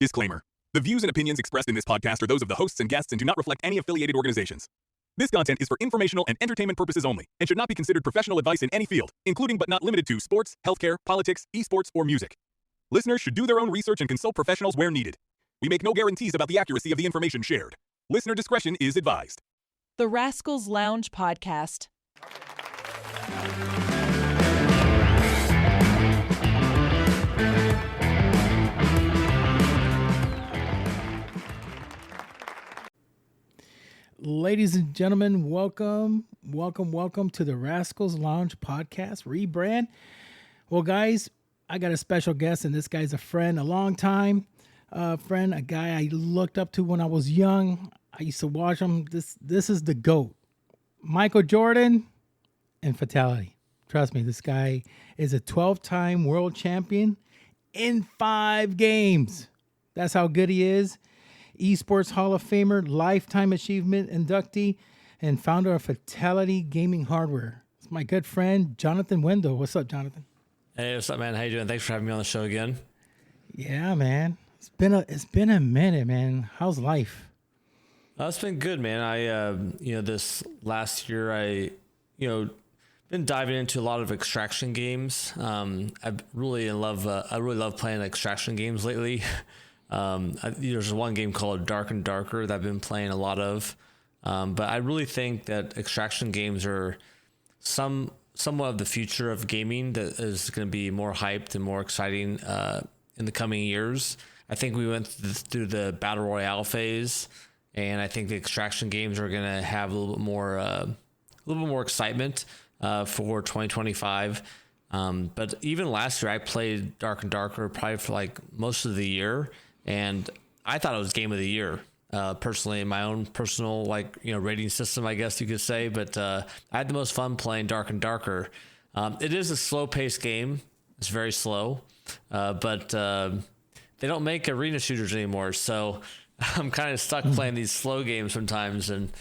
Disclaimer. The views and opinions expressed in this podcast are those of the hosts and guests and do not reflect any affiliated organizations. This content is for informational and entertainment purposes only and should not be considered professional advice in any field, including but not limited to sports, healthcare, politics, esports, or music. Listeners should do their own research and consult professionals where needed. We make no guarantees about the accuracy of the information shared. Listener discretion is advised. The Rascals Lounge Podcast. Ladies and gentlemen, welcome to the Rascals Lounge Podcast rebrand. Well, guys, I got a special guest, and this guy's a friend, a long time friend, a guy I looked up to when I was young. I used to watch him. This is the GOAT, Michael Jordan, and Fatality. Trust me, this guy is a 12-time world champion in 5 games. That's how good he is. Esports Hall of Famer, Lifetime Achievement Inductee, and founder of FATAL1TY gaming hardware. It's my good friend, Johnathan Wendel. What's up, Johnathan? Hey, what's up, man? How you doing? Thanks for having me on the show again. Yeah, man. It's been a minute, man. How's life? It's been good, man. I this last year, I been diving into a lot of extraction games. I really love playing extraction games lately. There's one game called Dark and Darker that I've been playing a lot of. But I really think that extraction games are somewhat of the future of gaming that is going to be more hyped and more exciting in the coming years. I think we went through the Battle Royale phase, and I think the extraction games are going to have a little bit more excitement for 2025. But even last year, I played Dark and Darker probably for like most of the year. And I thought it was game of the year, personally, in my own personal, rating system, I guess you could say. But I had the most fun playing Dark and Darker. It is a slow-paced game. It's very slow. But they don't make arena shooters anymore. So I'm kind of stuck playing these slow games sometimes. And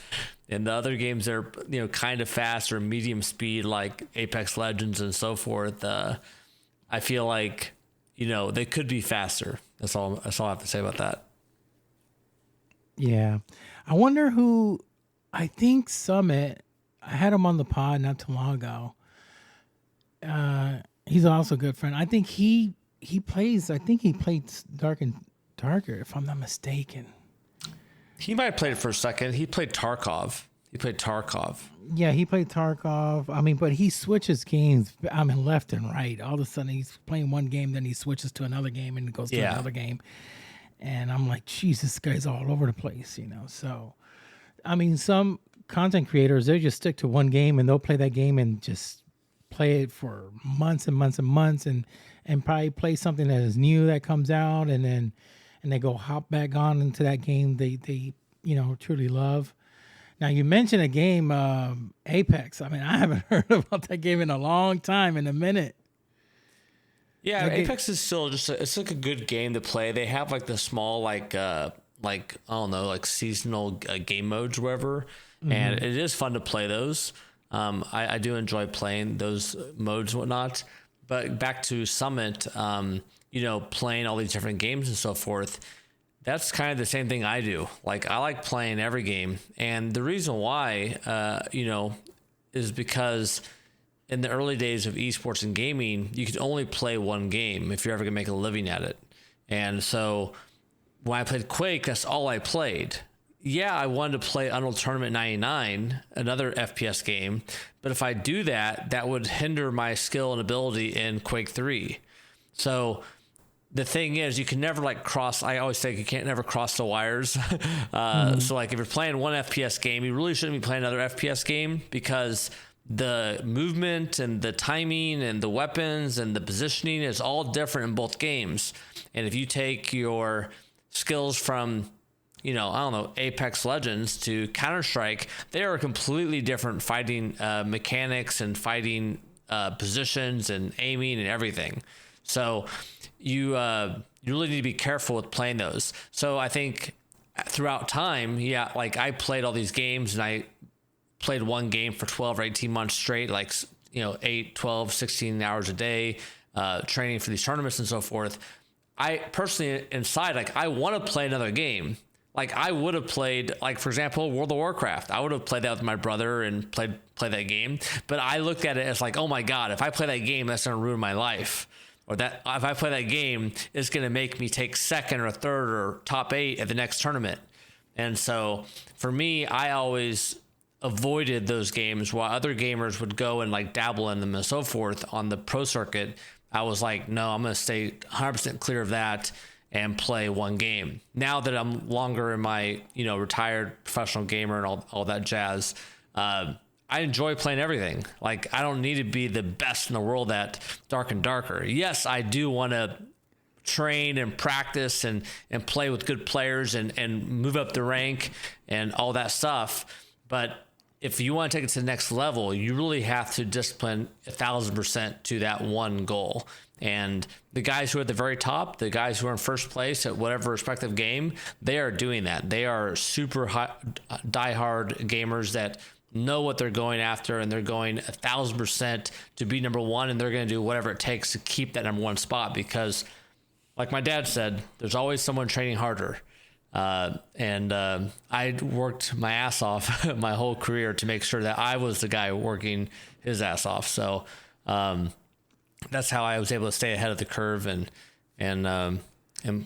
the other games that are, kind of fast or medium speed, like Apex Legends and so forth, I feel like, they could be faster. That's all I have to say about that. Yeah. I wonder who, I think Summit, I had him on the pod not too long ago. He's also a good friend. I think he played Dark and Darker, if I'm not mistaken. He might have played it for a second. He played Tarkov. Yeah, he played Tarkov. But he switches games, left and right. All of a sudden, he's playing one game, then he switches to another game and goes to another game. And I'm like, Jesus, this guy's all over the place, So, some content creators, they just stick to one game and they'll play that game and just play it for months and months and months and probably play something that is new that comes out and they go hop back on into that game they truly love. Now, you mentioned a game, Apex. I haven't heard about that game in a long time, in a minute. Yeah, Apex is still it's like a good game to play. They have like the small, seasonal game modes or whatever. Mm-hmm. And it is fun to play those. I do enjoy playing those modes and whatnot. But back to Summit, playing all these different games and so forth. That's kind of the same thing I do. I like playing every game. And the reason why, is because in the early days of esports and gaming, you could only play one game if you're ever going to make a living at it. And so when I played Quake, that's all I played. Yeah, I wanted to play Unreal Tournament 99, another FPS game. But if I do that, that would hinder my skill and ability in Quake 3. So the thing is, you can never I always say you can't never cross the wires. So if you're playing one FPS game, you really shouldn't be playing another FPS game because the movement and the timing and the weapons and the positioning is all different in both games. And if you take your skills from, Apex Legends to Counter-Strike, they are completely different fighting mechanics and fighting positions and aiming and everything. So you really need to be careful with playing those. So I think throughout time, I played all these games and I played one game for 12 or 18 months straight, 8, 12, 16 hours a day, training for these tournaments and so forth. I personally inside, like, I want to play another game. Like, I would have played, like, for example, World of Warcraft. I would have played that with my brother and play that game. But I looked at it as like, oh my God, if I play that game, that's going to ruin my life. Or that if I play that game, it's going to make me take second or third or top 8 at the next tournament. And so for me, I always avoided those games while other gamers would go and like dabble in them and so forth on the pro circuit. I was like, no, I'm going to stay 100% clear of that and play one game. Now that I'm longer in my, retired professional gamer and all that jazz, I enjoy playing everything. Like, I don't need to be the best in the world at Dark and Darker. Yes, I do want to train and practice and play with good players and move up the rank and all that stuff. But if you want to take it to the next level, you really have to discipline 1,000% to that one goal. And the guys who are at the very top, the guys who are in first place at whatever respective game, they are doing that. They are super diehard gamers that know what they're going after, and they're going 1,000% to be number one, and they're going to do whatever it takes to keep that number one spot, because like my dad said, there's always someone training harder. I worked my ass off my whole career to make sure that I was the guy working his ass off. So that's how I was able to stay ahead of the curve and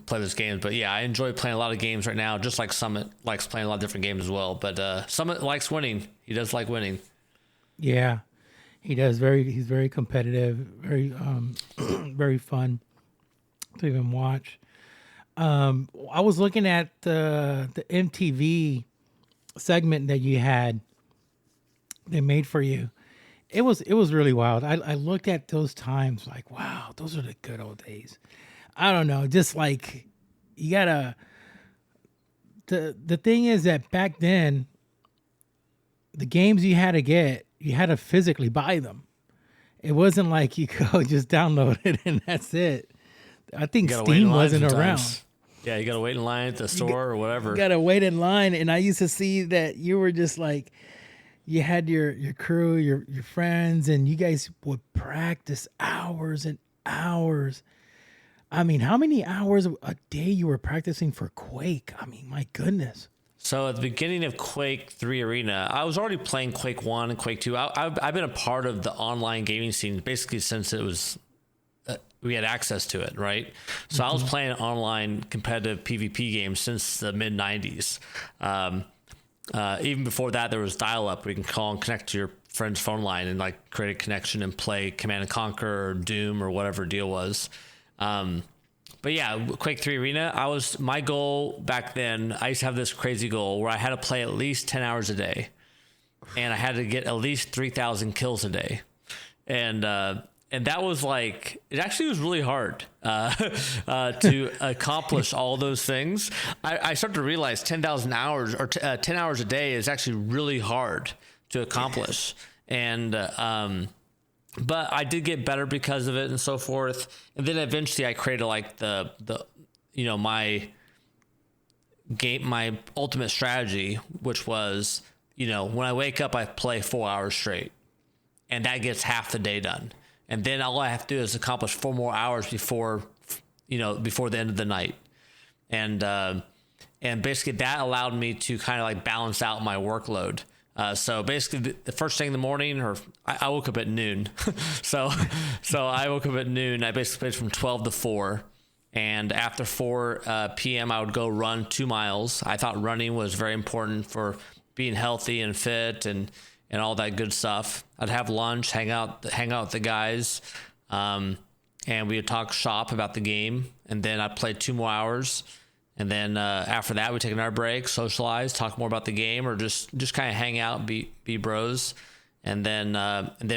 play those games. But yeah, I enjoy playing a lot of games right now, just like Summit likes playing a lot of different games as well. But Summit likes winning. He does like winning. Yeah, he does. He's very competitive, very very fun to even watch. I was looking at the MTV segment that you had, they made for you. It was really wild. I looked at those times like, wow, those are the good old days. I don't know, just like you gotta. The thing is that back then, the games you had to physically buy them. It wasn't like you could just download it and that's it. I think Steam wasn't around. Yeah, you gotta wait in line at the store or whatever. You gotta wait in line, and I used to see that you were just like, you had your crew, your friends, and you guys would practice hours and hours. I mean, how many hours a day you were practicing for Quake? I mean, my goodness. So at the beginning of Quake 3 Arena, I was already playing Quake 1 and Quake 2. I've been a part of the online gaming scene basically since it was we had access to it, right? So I was playing online competitive PvP games since the mid 90s. Even before that, there was dial-up where you can call and connect to your friend's phone line and like create a connection and play Command and Conquer or Doom or whatever deal was. But yeah, Quake 3 Arena, my goal back then, I used to have this crazy goal where I had to play at least 10 hours a day, and I had to get at least 3,000 kills a day. And that was like, it actually was really hard to accomplish all those things. I started to realize 10,000 hours or 10 hours a day is actually really hard to accomplish. And, but I did get better because of it and so forth. And then eventually I created like my ultimate strategy, which was, when I wake up, I play 4 hours straight, and that gets half the day done. And then all I have to do is accomplish 4 more hours before the end of the night. And basically that allowed me to kind of like balance out my workload. So basically the first thing in the morning, or I woke up at noon. so I woke up at noon. I basically played from 12 to 4. And after 4 p.m., I would go run 2 miles. I thought running was very important for being healthy and fit and all that good stuff. I'd have lunch, hang out with the guys, and we would talk shop about the game. And then I'd play 2 more hours. And then after that, we'd take another break, socialize, talk more about the game, or just kind of hang out, be bros. And then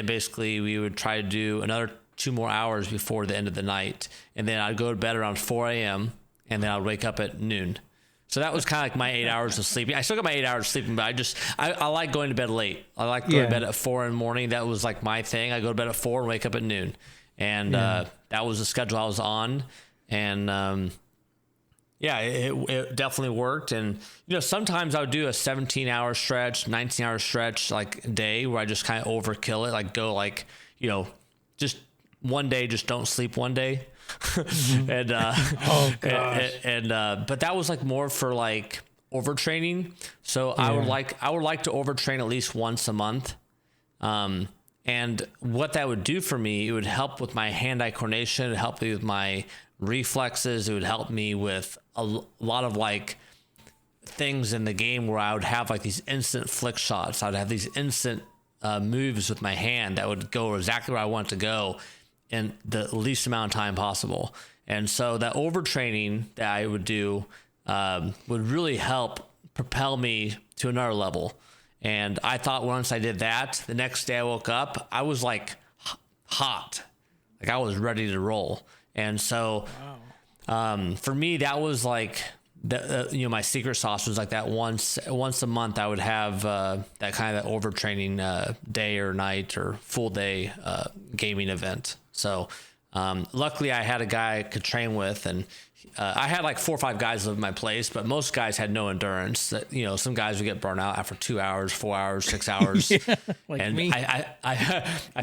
basically we would try to do another 2 more hours before the end of the night. And then I'd go to bed around 4 a.m. and then I'd wake up at noon. So that was kind of like my 8 hours of sleeping. I still got my 8 hours of sleeping, but I like going to bed late. I like going to bed at 4 in the morning. That was like my thing. I go to bed at 4 and wake up at noon. And that was the schedule I was on. And it definitely worked. And, sometimes I would do a 17-hour stretch, 19-hour stretch, like day where I just kind of overkill it. Like go like, just one day, just don't sleep one day. and Oh gosh. but that was like more for like overtraining. So I would like to overtrain at least once a month. And what that would do for me, it would help with my hand-eye coordination, it would help me with my reflexes, it would help me with a lot of like things in the game where I would have like these instant flick shots. I'd have these instant moves with my hand that would go exactly where I want to go in the least amount of time possible. And so that overtraining that I would do would really help propel me to another level. And I thought once I did that, the next day I woke up, I was like hot, like I was ready to roll. And so for me, that was like, my secret sauce was like that once a month I would have that kind of overtraining day or night or full day gaming event. So luckily I had a guy I could train with, and I had like 4 or 5 guys live in my place, but most guys had no endurance. That, some guys would get burnt out after 2 hours, 4 hours, 6 hours. Like and me. I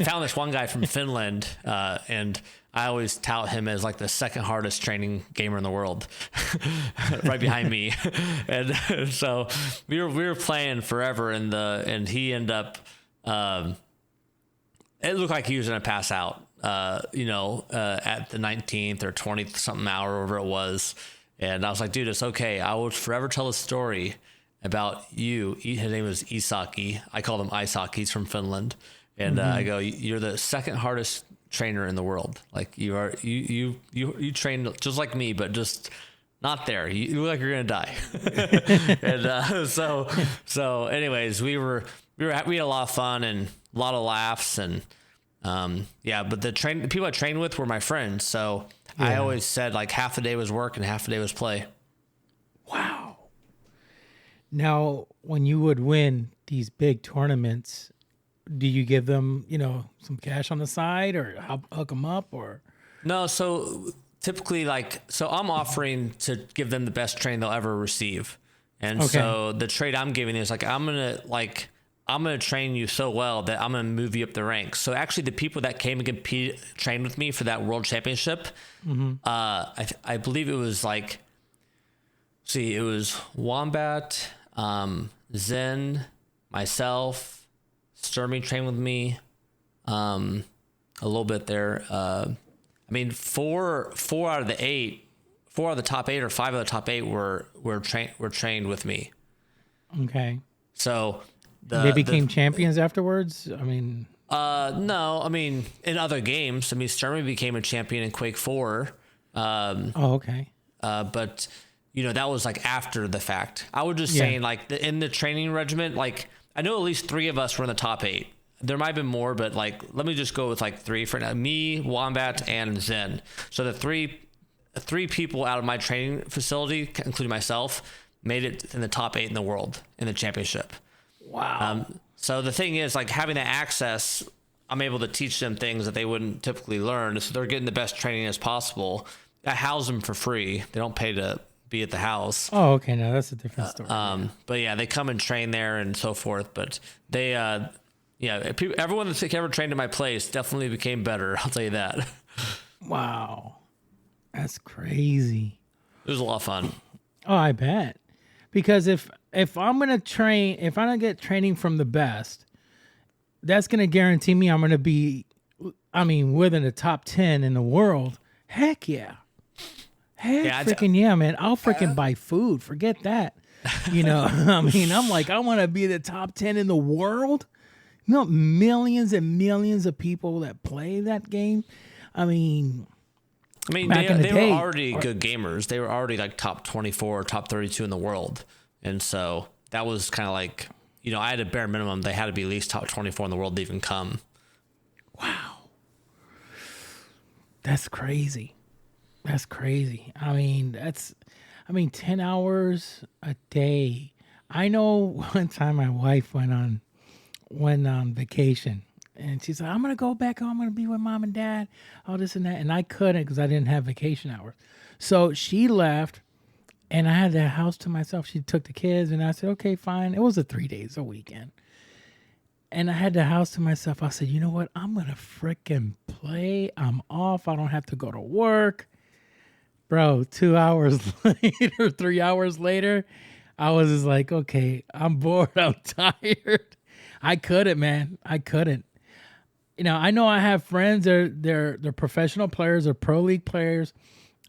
found this one guy from Finland, and I always tout him as like the second hardest training gamer in the world, right behind me. And so we were playing forever, and he ended up. It looked like he was gonna pass out. At the 19th or 20th something hour, whatever it was. And I was like, dude, it's okay. I will forever tell a story about you. His name was Isaki. I call him Isaki. He's from Finland. And I go, you're the second hardest trainer in the world. Like you are, you train just like me, but just not there. You look like you're going to die. And so anyways, we had a lot of fun and a lot of laughs, and but the people I trained with were my friends. So I always said like half the day was work and half the day was play. Wow. Now, when you would win these big tournaments, do you give them, some cash on the side, or hook them up, or? No, so typically I'm offering to give them the best training they'll ever receive. And so the trade I'm giving is like, I'm going to train you so well that I'm going to move you up the ranks. So actually the people that came and trained with me for that world championship, I believe it was it was Wombat, Zen, myself, Sturmy trained with me, a little bit there. Four out of the top 8 or 5 of the top 8 were trained with me. Okay. So they became champions afterwards? No. In other games, Sturmy became a champion in Quake 4. Okay. But that was like after the fact. I was just saying, in the training regiment, I know at least 3 of us were in the top 8. There might have been more, but let me just go with 3 for now. Me, Wombat, and Zen. So the three people out of my training facility, including myself, made it in the top 8 in the world in the championship. Wow. So the thing is, having that access, I'm able to teach them things that they wouldn't typically learn. So they're getting the best training as possible. I house them for free. They don't pay to be at the house. Oh, okay. No, that's a different story. But yeah, they come and train there and so forth. But they, everyone that's ever trained in my place definitely became better. I'll tell you that. Wow. That's crazy. It was a lot of fun. Oh, I bet. Because if I'm going to train, if I don't get training from the best, that's going to guarantee me I'm going to be, within the top 10 in the world. Heck yeah. Man. I'll freaking buy food. Forget that. I'm like, I want to be the top 10 in the world. Millions and millions of people that play that game. They were already good gamers. They were already top 24 or top 32 in the world. And so that was kind of I had a bare minimum. They had to be at least top 24 in the world to even come. Wow. That's crazy. 10 hours a day. I know one time my wife went on vacation, and she said, I'm going to go back home. I'm going to be with mom and dad, all this and that. And I couldn't because I didn't have vacation hours. So she left, and I had the house to myself. She took the kids, and I said, okay, fine. It was 3 days a weekend. And I had the house to myself. I said, you know what? I'm going to freaking play. I'm off. I don't have to go to work. Bro, 2 hours later, 3 hours later, I was just like, okay, I'm bored. I'm tired. I couldn't, man. I couldn't. You know I have friends. They're professional players. They're pro league players,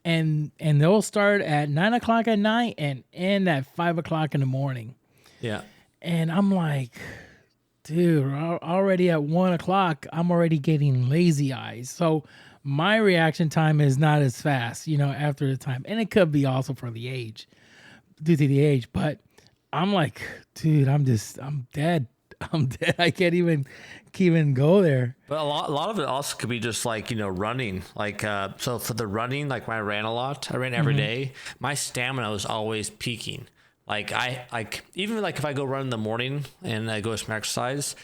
and they'll start at 9 o'clock at night and end at 5 o'clock in the morning. Yeah. And I'm like, dude, already at 1 o'clock, I'm already getting lazy eyes. So my reaction time is not as fast, after the time. And it could be also for the age, due to the age. But I'm like, dude, I'm dead. I'm dead. I can't even go there. But a lot of it also could be just like, running. Like, so for the running, like when I ran a lot, I ran every day, my stamina was always peaking. Like even like if I go run in the morning and I go some exercise,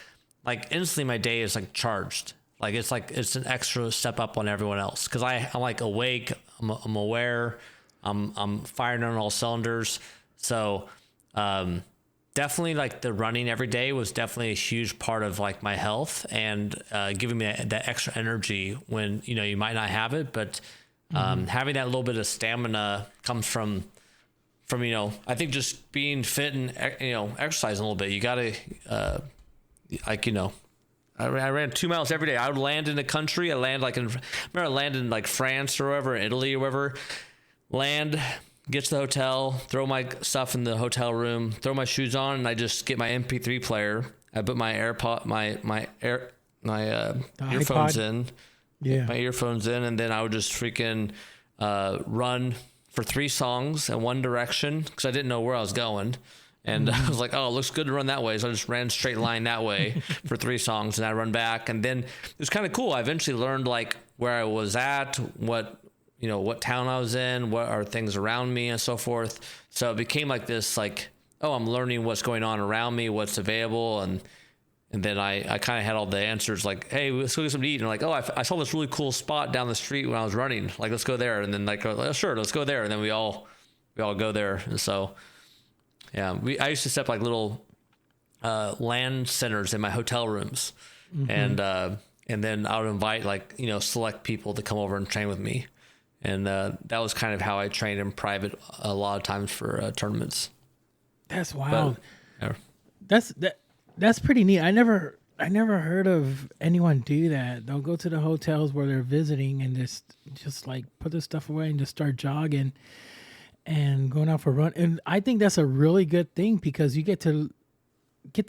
like instantly my day is like charged. Like it's an extra step up on everyone else. Cause I'm like awake, I'm aware, I'm firing on all cylinders. So, definitely like the running every day was definitely a huge part of like my health and giving me that extra energy when, you might not have it, but having that little bit of stamina comes from, I think just being fit and, exercising a little bit. You got to, I ran 2 miles every day. I would land in the country. I land I land in like France or wherever, Italy or wherever, land, get to the hotel, throw my stuff in the hotel room, throw my shoes on, and I just get my MP3 player. I put my earphones in, my earphones in, and then I would just freaking run for 3 songs in one direction because I didn't know where I was going. And I was like, oh, it looks good to run that way. So I just ran straight line that way for 3 songs, and I run back. And then it was kind of cool. I eventually learned like where I was at, what town I was in, what are things around me and so forth. So it became like this, like, oh, I'm learning what's going on around me, what's available. And then I kind of had all the answers like, hey, let's go get something to eat. And like, oh, I saw this really cool spot down the street when I was running. Like, let's go there. And then like, oh, sure, let's go there. And then we all go there. And so, yeah, I used to set up like little LAN centers in my hotel rooms. And then I would invite like, select people to come over and train with me. And that was kind of how I trained in private a lot of times for tournaments. That's wild. That's pretty neat. I never heard of anyone do that. They'll go to the hotels where they're visiting and just like put their stuff away and just start jogging and going out for a run. And I think that's a really good thing because you get to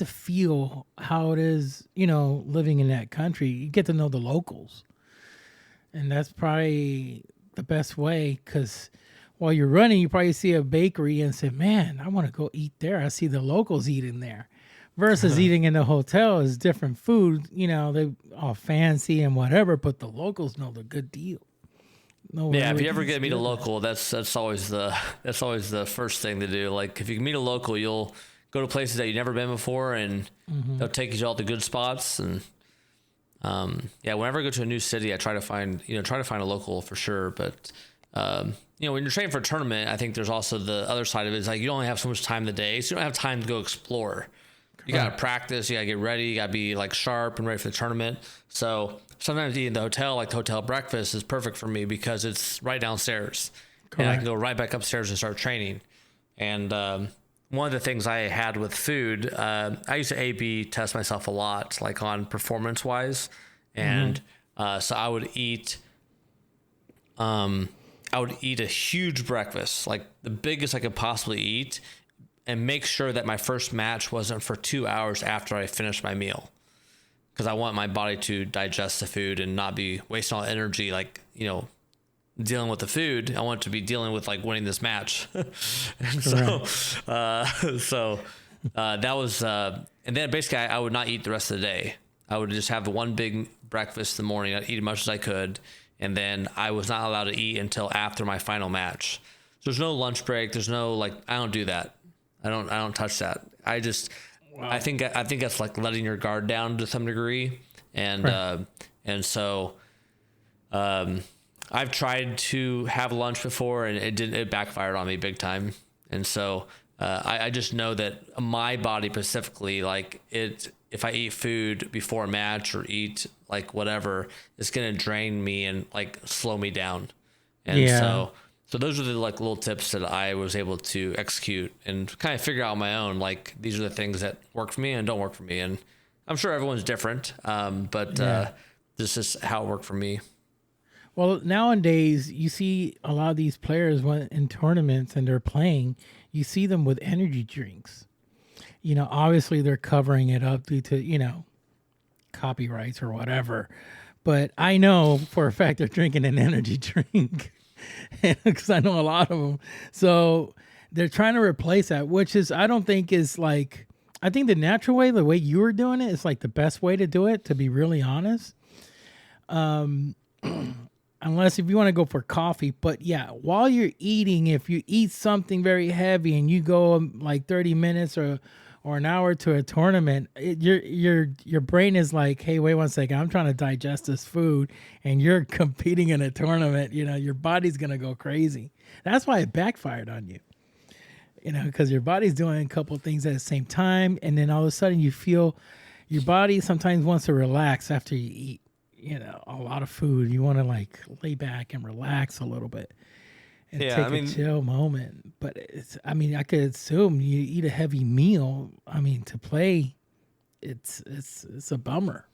feel how it is, living in that country. You get to know the locals. And that's probably the best way, because while you're running, you probably see a bakery and say, man, I want to go eat there. I see the locals eating there. Versus eating in the hotel is different food. They all fancy and whatever, but the locals know the good deal. If you ever get to meet a local, that's always the first thing to do. Like if you can meet a local, you'll go to places that you've never been before, and they'll take you to all the good spots. And whenever I go to a new city, I try to find a local for sure. But when you're training for a tournament, I think there's also the other side of it is like you only have so much time in the day, so you don't have time to go explore. You got to practice, you got to get ready, you got to be like sharp and ready for the tournament. So sometimes eating the hotel, like the hotel breakfast, is perfect for me because it's right downstairs. Correct. And I can go right back upstairs and start training. And one of the things I had with food, I used to A/B test myself a lot, like on performance wise. And so I would eat a huge breakfast, like the biggest I could possibly eat, and make sure that my first match wasn't for 2 hours after I finished my meal. Because I want my body to digest the food and not be wasting all energy, like, dealing with the food. I want to be dealing with like winning this match. And so that was, and then basically I would not eat the rest of the day. I would just have one big breakfast in the morning. I'd eat as much as I could. And then I was not allowed to eat until after my final match. So there's no lunch break. There's no, like, I don't do that. I don't touch that. I just, wow. I think that's like letting your guard down to some degree. And, and so, I've tried to have lunch before and it backfired on me big time. And so I just know that my body specifically, like if I eat food before a match or eat like whatever, it's going to drain me and like slow me down. And so those are the like little tips that I was able to execute and kind of figure out on my own. Like these are the things that work for me and don't work for me. And I'm sure everyone's different. But this is how it worked for me. Well, nowadays you see a lot of these players when in tournaments and they're playing, you see them with energy drinks. You know, obviously they're covering it up due to, you know, copyrights or whatever. But I know for a fact they're drinking an energy drink because I know a lot of them. So they're trying to replace that, which is, I don't think is like, I think the natural way, the way you were doing it is like the best way to do it, to be really honest. Unless if you want to go for coffee, but yeah, while you're eating, if you eat something very heavy and you go like 30 minutes or an hour to a tournament, your brain is like, hey, wait 1 second, I'm trying to digest this food, and you're competing in a tournament. You know, your body's gonna go crazy. That's why it backfired on you. You know, because your body's doing a couple of things at the same time, and then all of a sudden you feel your body sometimes wants to relax after you eat. You know, a lot of food. You want to like lay back and relax a little bit and take a chill moment. But it's, I mean, I could assume you eat a heavy meal. I mean, to play, it's a bummer.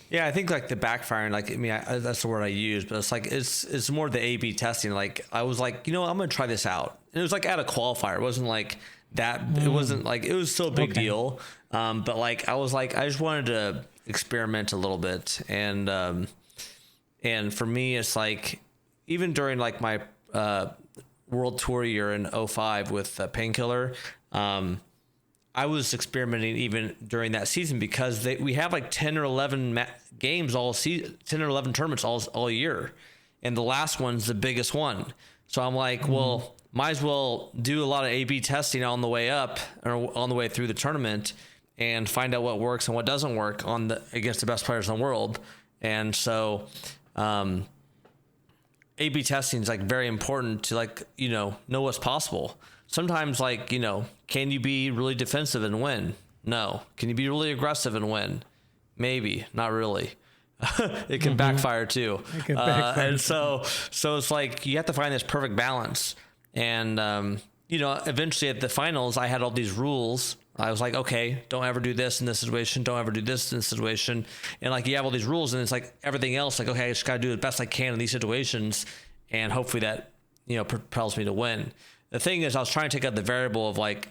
Yeah, I think like the backfiring, like, I mean, that's the word I use, but it's like, it's more the A/B testing. Like I was like, you know, I'm going to try this out. And it was like at a qualifier. It wasn't like that. It wasn't like, it was still a big deal. But like, I was like, I just wanted to experiment a little bit. And for me, it's like, even during like my, world tour year in 2005 with Painkiller, I was experimenting even during that season because we have like 10 or 11 games all season, 10 or 11 tournaments all year. And the last one's the biggest one. So I'm like, well, might as well do a lot of A/B testing on the way up or on the way through the tournament and find out what works and what doesn't work against the best players in the world. And so, A/B testing is like very important to like, you know what's possible. Sometimes like, you know, can you be really defensive and win? No. Can you be really aggressive and win? Maybe, not really. It can backfire too. It can backfire. And so it's like, you have to find this perfect balance. And, you know, eventually at the finals, I had all these rules. I was like, okay, don't ever do this in this situation. Don't ever do this in this situation. And like, you have all these rules and it's like everything else, like, okay, I just got to do the best I can in these situations. And hopefully that, you know, propels me to win. The thing is, I was trying to take out the variable of like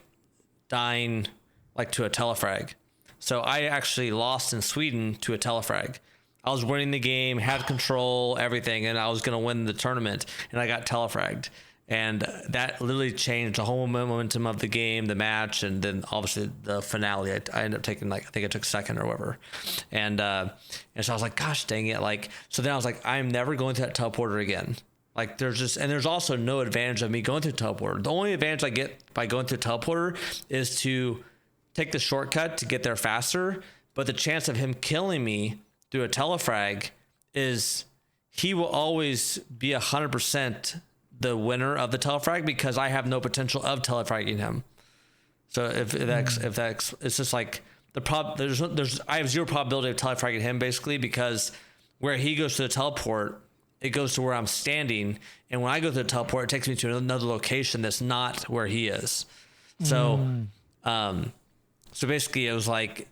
dying like to a telefrag. So I actually lost in Sweden to a telefrag. I was winning the game, had control, everything, and I was going to win the tournament, and I got telefragged. And that literally changed the whole momentum of the game, the match, and then obviously the finale. I ended up taking like, I think I took second or whatever. And so I was like, gosh dang it. Like, so then I was like, I'm never going to that teleporter again. Like there's also no advantage of me going through teleporter. The only advantage I get by going through teleporter is to take the shortcut to get there faster. But the chance of him killing me through a telefrag is he will always be 100% the winner of the telefrag because I have no potential of telefragging him. So if that's it's just like I have zero probability of telefragging him basically because where he goes to the teleport, it goes to where I'm standing, and when I go to the teleport, it takes me to another location that's not where he is. So, so basically, it was like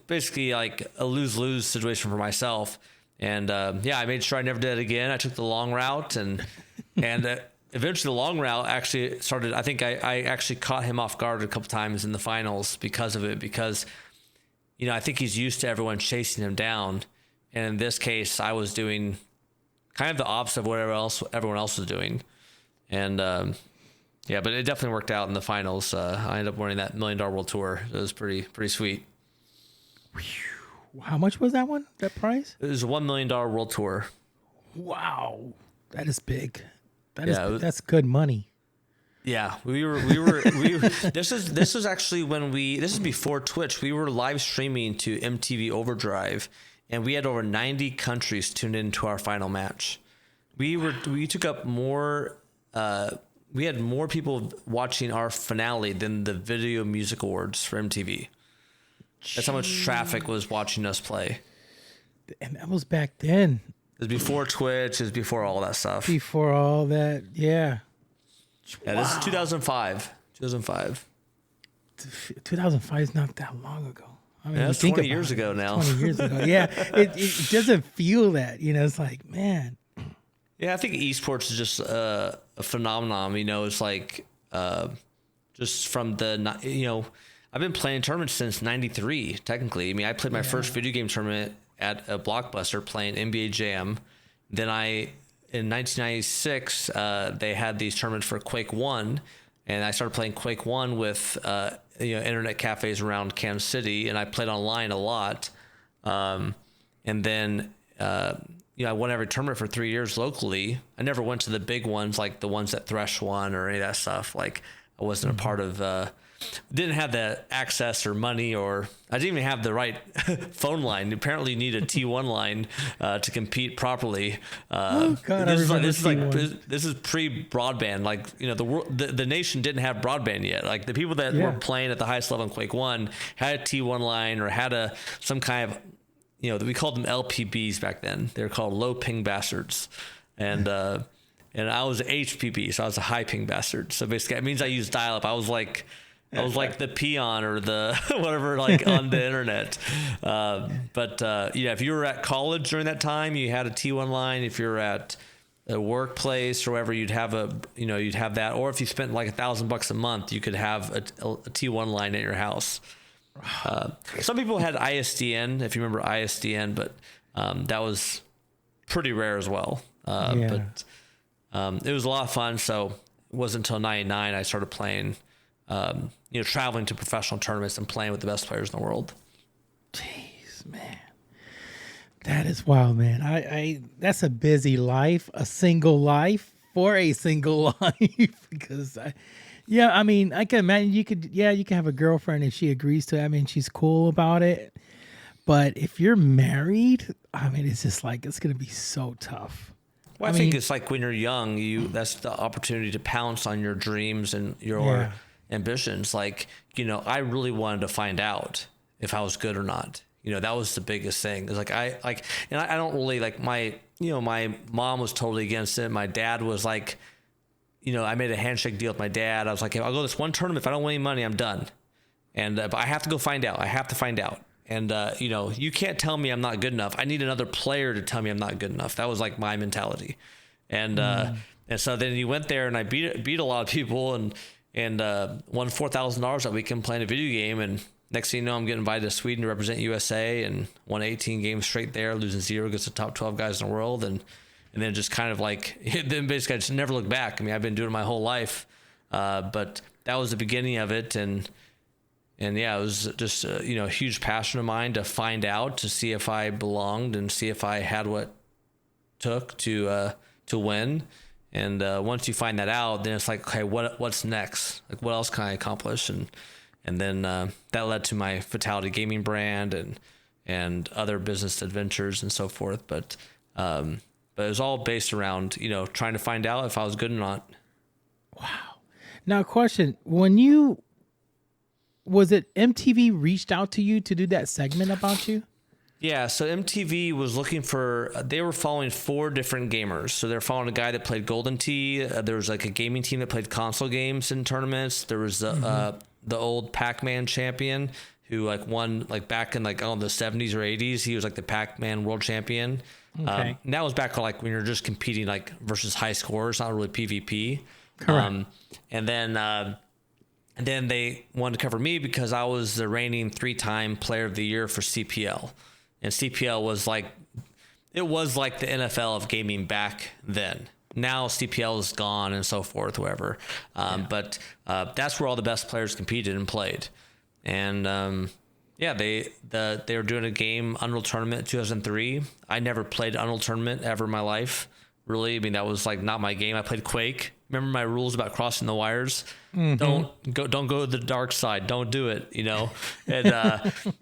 basically like a lose situation for myself. And I made sure I never did it again. I took the long route, and eventually the long route actually started. I think I actually caught him off guard a couple times in the finals because of it. Because, you know, I think he's used to everyone chasing him down. And in this case, I was doing kind of the opposite of whatever else everyone else was doing. And but it definitely worked out in the finals. I ended up winning that $1 million world tour. It was pretty sweet. How much was that one? That prize? It was a $1 million world tour. Wow, that is big. That's good money. Yeah, we were this is actually when this is before Twitch. We were live streaming to MTV Overdrive. And we had over 90 countries tuned into our final match. We took up more we had more people watching our finale than the Video Music Awards for MTV. That's how much traffic was watching us play. And that was back then. It was before Twitch. It was before all that stuff. Before all that, yeah. Yeah, this is 2005. 2005 is not that long ago. I mean, yeah, that's 20 years ago now. 20 years ago. Yeah, it doesn't feel that. It's like, man. Yeah, I think esports is just a phenomenon. It's like just from the, I've been playing tournaments since 93, technically. I mean, I played my first video game tournament at a Blockbuster playing NBA Jam. Then in 1996, they had these tournaments for Quake 1, and I started playing Quake 1 with, internet cafes around Kansas City, and I played online a lot. And then, I won every tournament for 3 years locally. I never went to the big ones, like the ones that Thresh won or any of that stuff. Like, I wasn't a part of... didn't have the access or money, or I didn't even have the right phone line. Apparently, you need a T1 line to compete properly. Oh God, this is pre-broadband. Like, the nation didn't have broadband yet. Like, the people that were playing at the highest level in Quake 1 had a T1 line or had some kind of, we called them LPBs back then. They were called low ping bastards, and I was HPB, so I was a high ping bastard. So basically, it means I used dial-up. I was like the peon or the whatever, like on the internet. If you were at college during that time, you had a T1 line. If you're at a workplace or wherever, you'd have that. Or if you spent like $1,000 a month, you could have a T1 line at your house. Some people had ISDN, if you remember ISDN, but that was pretty rare as well. But it was a lot of fun. So it wasn't until 99 I started playing. Traveling to professional tournaments and playing with the best players in the world. Jeez, man. That is wild, man. I that's a busy life, a single life for a single life. Because I can imagine you can have a girlfriend if she agrees to it. I mean, she's cool about it. But if you're married, I mean, it's just like, it's going to be so tough. Well, I think it's like when you're young, that's the opportunity to pounce on your dreams and your ambitions. Like, I really wanted to find out if I was good or not. That was the biggest thing. It's like, I don't really like my mom was totally against it. My dad was like, I made a handshake deal with my dad. I was like, I'll go this one tournament. If I don't win any money, I'm done. And, but I have to go find out. I have to find out. And, you can't tell me I'm not good enough. I need another player to tell me I'm not good enough. That was like my mentality. And, and so then you went there and I beat a lot of people and won $4,000 that weekend playing a video game. And next thing you know, I'm getting invited to Sweden to represent USA and won 18 games straight there, losing 0 against the top 12 guys in the world. And then just kind of like, then basically I just never looked back. I mean, I've been doing it my whole life. But that was the beginning of it. And yeah, it was just, a huge passion of mine to find out, to see if I belonged and see if I had what took to win. And once you find that out, then it's like, okay, what's next? Like, what else can I accomplish? And then that led to my Fatality Gaming brand and other business adventures and so forth. But it was all based around, trying to find out if I was good or not. Wow. Now, question: was it MTV reached out to you to do that segment about you? Yeah, so MTV was looking they were following 4 different gamers. So they're following a guy that played Golden Tee. There was like a gaming team that played console games in tournaments. There was the old Pac-Man champion who like won like back in like the 70s or 80s. He was like the Pac-Man World Champion. Okay. And that was back like when you're just competing like versus high scores, not really PvP. Correct. And then they wanted to cover me because I was the reigning 3-time player of the year for CPL. And CPL was like the NFL of gaming back then. Now CPL is gone and so forth, whatever. But that's where all the best players competed and played. And they were doing a game, Unreal Tournament 2003. I never played Unreal Tournament ever in my life, really. I mean, that was like not my game. I played Quake. Remember my rules about crossing the wires? Mm-hmm. Don't go to the dark side. Don't do it,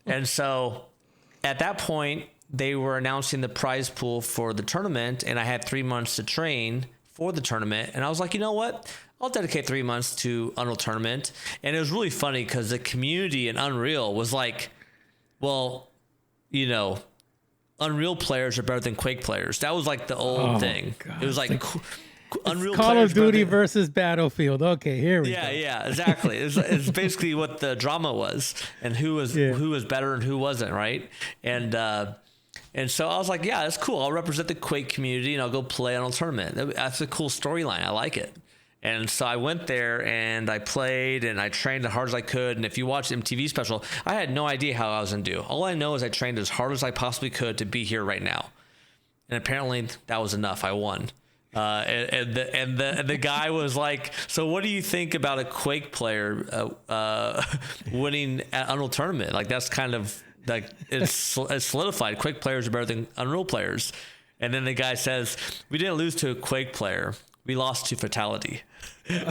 And so at that point, they were announcing the prize pool for the tournament, and I had 3 months to train for the tournament. And I was like, you know what? I'll dedicate 3 months to Unreal Tournament. And it was really funny because the community in Unreal was like, well, you know, Unreal players are better than Quake players. That was like the old thing. God. It was like Unreal Call of Duty versus Battlefield. Okay, here we go. Yeah, exactly. It's basically what the drama was, and who was better and who wasn't, right? And so I was like, yeah, that's cool. I'll represent the Quake community and I'll go play Unreal Tournament. That's a cool storyline. I like it. And so I went there and I played and I trained as hard as I could. And if you watch the MTV special, I had no idea how I was going to do. All I know is I trained as hard as I possibly could to be here right now. And apparently that was enough. I won. And the guy was like, so what do you think about a Quake player winning at Unreal Tournament? Like, that's kind of like, it's solidified. Quake players are better than Unreal players. And then the guy says, we didn't lose to a Quake player. We lost to Fatality. And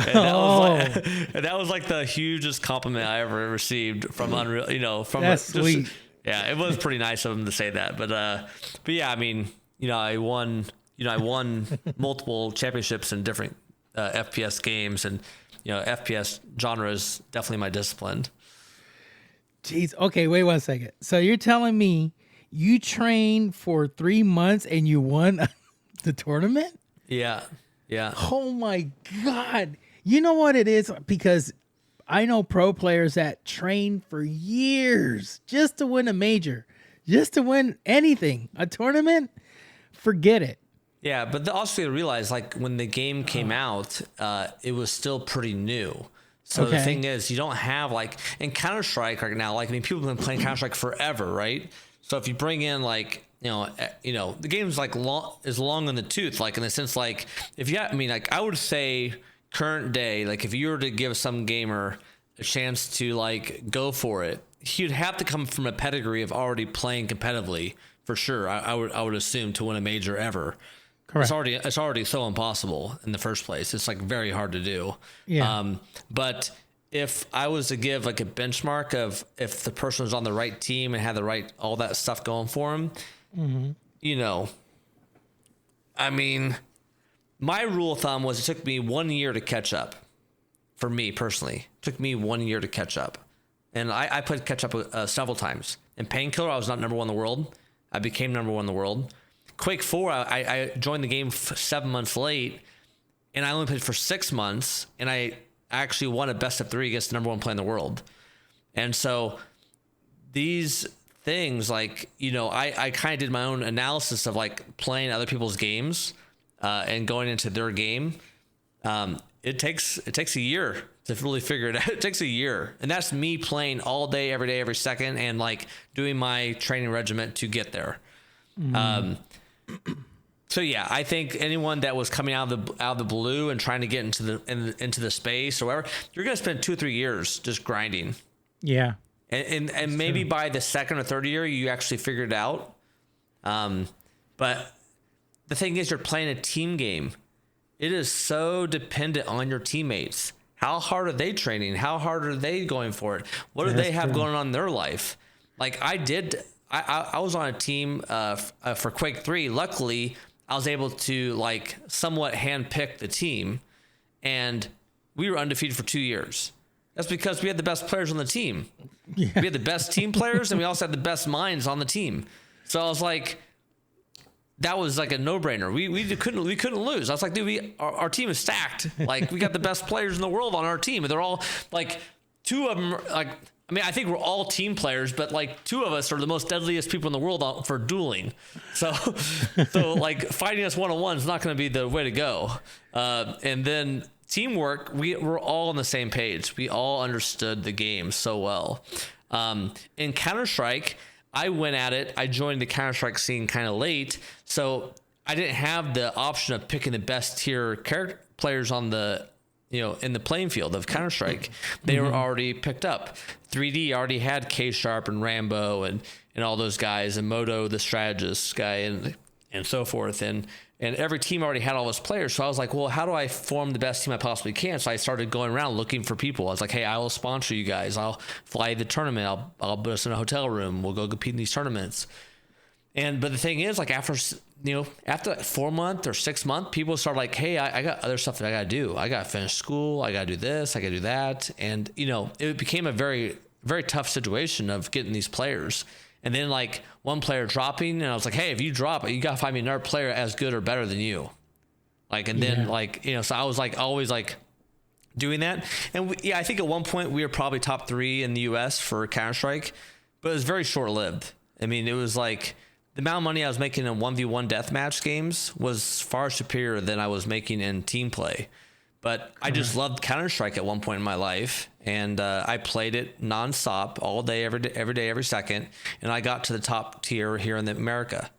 that was like the hugest compliment I ever received from Unreal, you know, from that's sweet. Yeah, it was pretty nice of him to say that. But yeah, I mean, I won multiple championships in different FPS games, and FPS genre is definitely my discipline. Jeez. Okay, wait 1 second. So you're telling me you trained for 3 months and you won the tournament? Yeah. Oh my God. You know what it is? Because I know pro players that train for years just to win a major, just to win anything, a tournament. Forget it. Yeah, but also you realize, like, when the game came out, it was still pretty new. So the thing is, you don't have, like, in Counter-Strike right now, like, I mean, people have been playing Counter-Strike forever, right? So if you bring in, like, the game's like long in the tooth, like, in the sense, like, I would say current day, like, if you were to give some gamer a chance to, like, go for it, he'd have to come from a pedigree of already playing competitively, for sure. I would assume, to win a major ever. Correct. It's already so impossible in the first place. It's like very hard to do. Yeah. But if I was to give like a benchmark of if the person was on the right team and had the right, all that stuff going for him, I mean, my rule of thumb was it took me 1 year to catch up. For me personally, it took me 1 year to catch up. And I played catch up several times. In Painkiller, I was not number one in the world. I became number one in the world. Quake 4, I joined the game 7 months late, and I only played for 6 months, and I actually won a best of 3 against the number one player in the world. And so these things, like, I kind of did my own analysis of, like, playing other people's games and going into their game. It takes a year to really figure it out. It takes a year. And that's me playing all day, every second, and, like, doing my training regimen to get there. So yeah, I think anyone that was coming out of the blue and trying to get into the space or whatever, you're gonna spend 2 or 3 years just grinding. Yeah, and maybe true. By the second or third year, you actually figure it out. But the thing is, you're playing a team game. It is so dependent on your teammates. How hard are they training? How hard are they going for it? What do they have going on in their life? Like I did. I was on a team for Quake 3. Luckily, I was able to, like, somewhat handpick the team, and we were undefeated for 2 years. That's because we had the best players on the team. Yeah. We had the best team players, and we also had the best minds on the team. So I was like, that was like a no-brainer. We couldn't lose. I was like, dude, our team is stacked. Like, we got the best players in the world on our team, and they're all, like, 2 of them, like, I mean, I think we're all team players, but, like, 2 of us are the most deadliest people in the world for dueling. So like, fighting us one-on-one is not going to be the way to go. And then teamwork, we're all on the same page. We all understood the game so well. In Counter-Strike, I went at it. I joined the Counter-Strike scene kind of late, so I didn't have the option of picking the best tier character players on the in the playing field of Counter-Strike. They were already picked up. 3D already had K-Sharp and Rambo and all those guys, and Moto, the strategist guy, and so forth. And every team already had all those players. So I was like, well, how do I form the best team I possibly can? So I started going around looking for people. I was like, hey, I will sponsor you guys. I'll fly the tournament. I'll put us in a hotel room. We'll go compete in these tournaments. But the thing is, like after 4 month or 6 month, people start like, hey, I got other stuff that I gotta do. I gotta finish school. I gotta do this. I gotta do that. And it became a very, very tough situation of getting these players. And then like one player dropping, and I was like, hey, if you drop, you gotta find me another player as good or better than you. Like, and then so I was like always like doing that. And I think at one point we were probably top 3 in the US for Counter-Strike, but it was very short lived. I mean, it was like, the amount of money I was making in 1v1 deathmatch games was far superior than I was making in team play. But I just loved Counter-Strike at one point in my life, and I played it nonstop all day, every day, every second, and I got to the top tier here in America,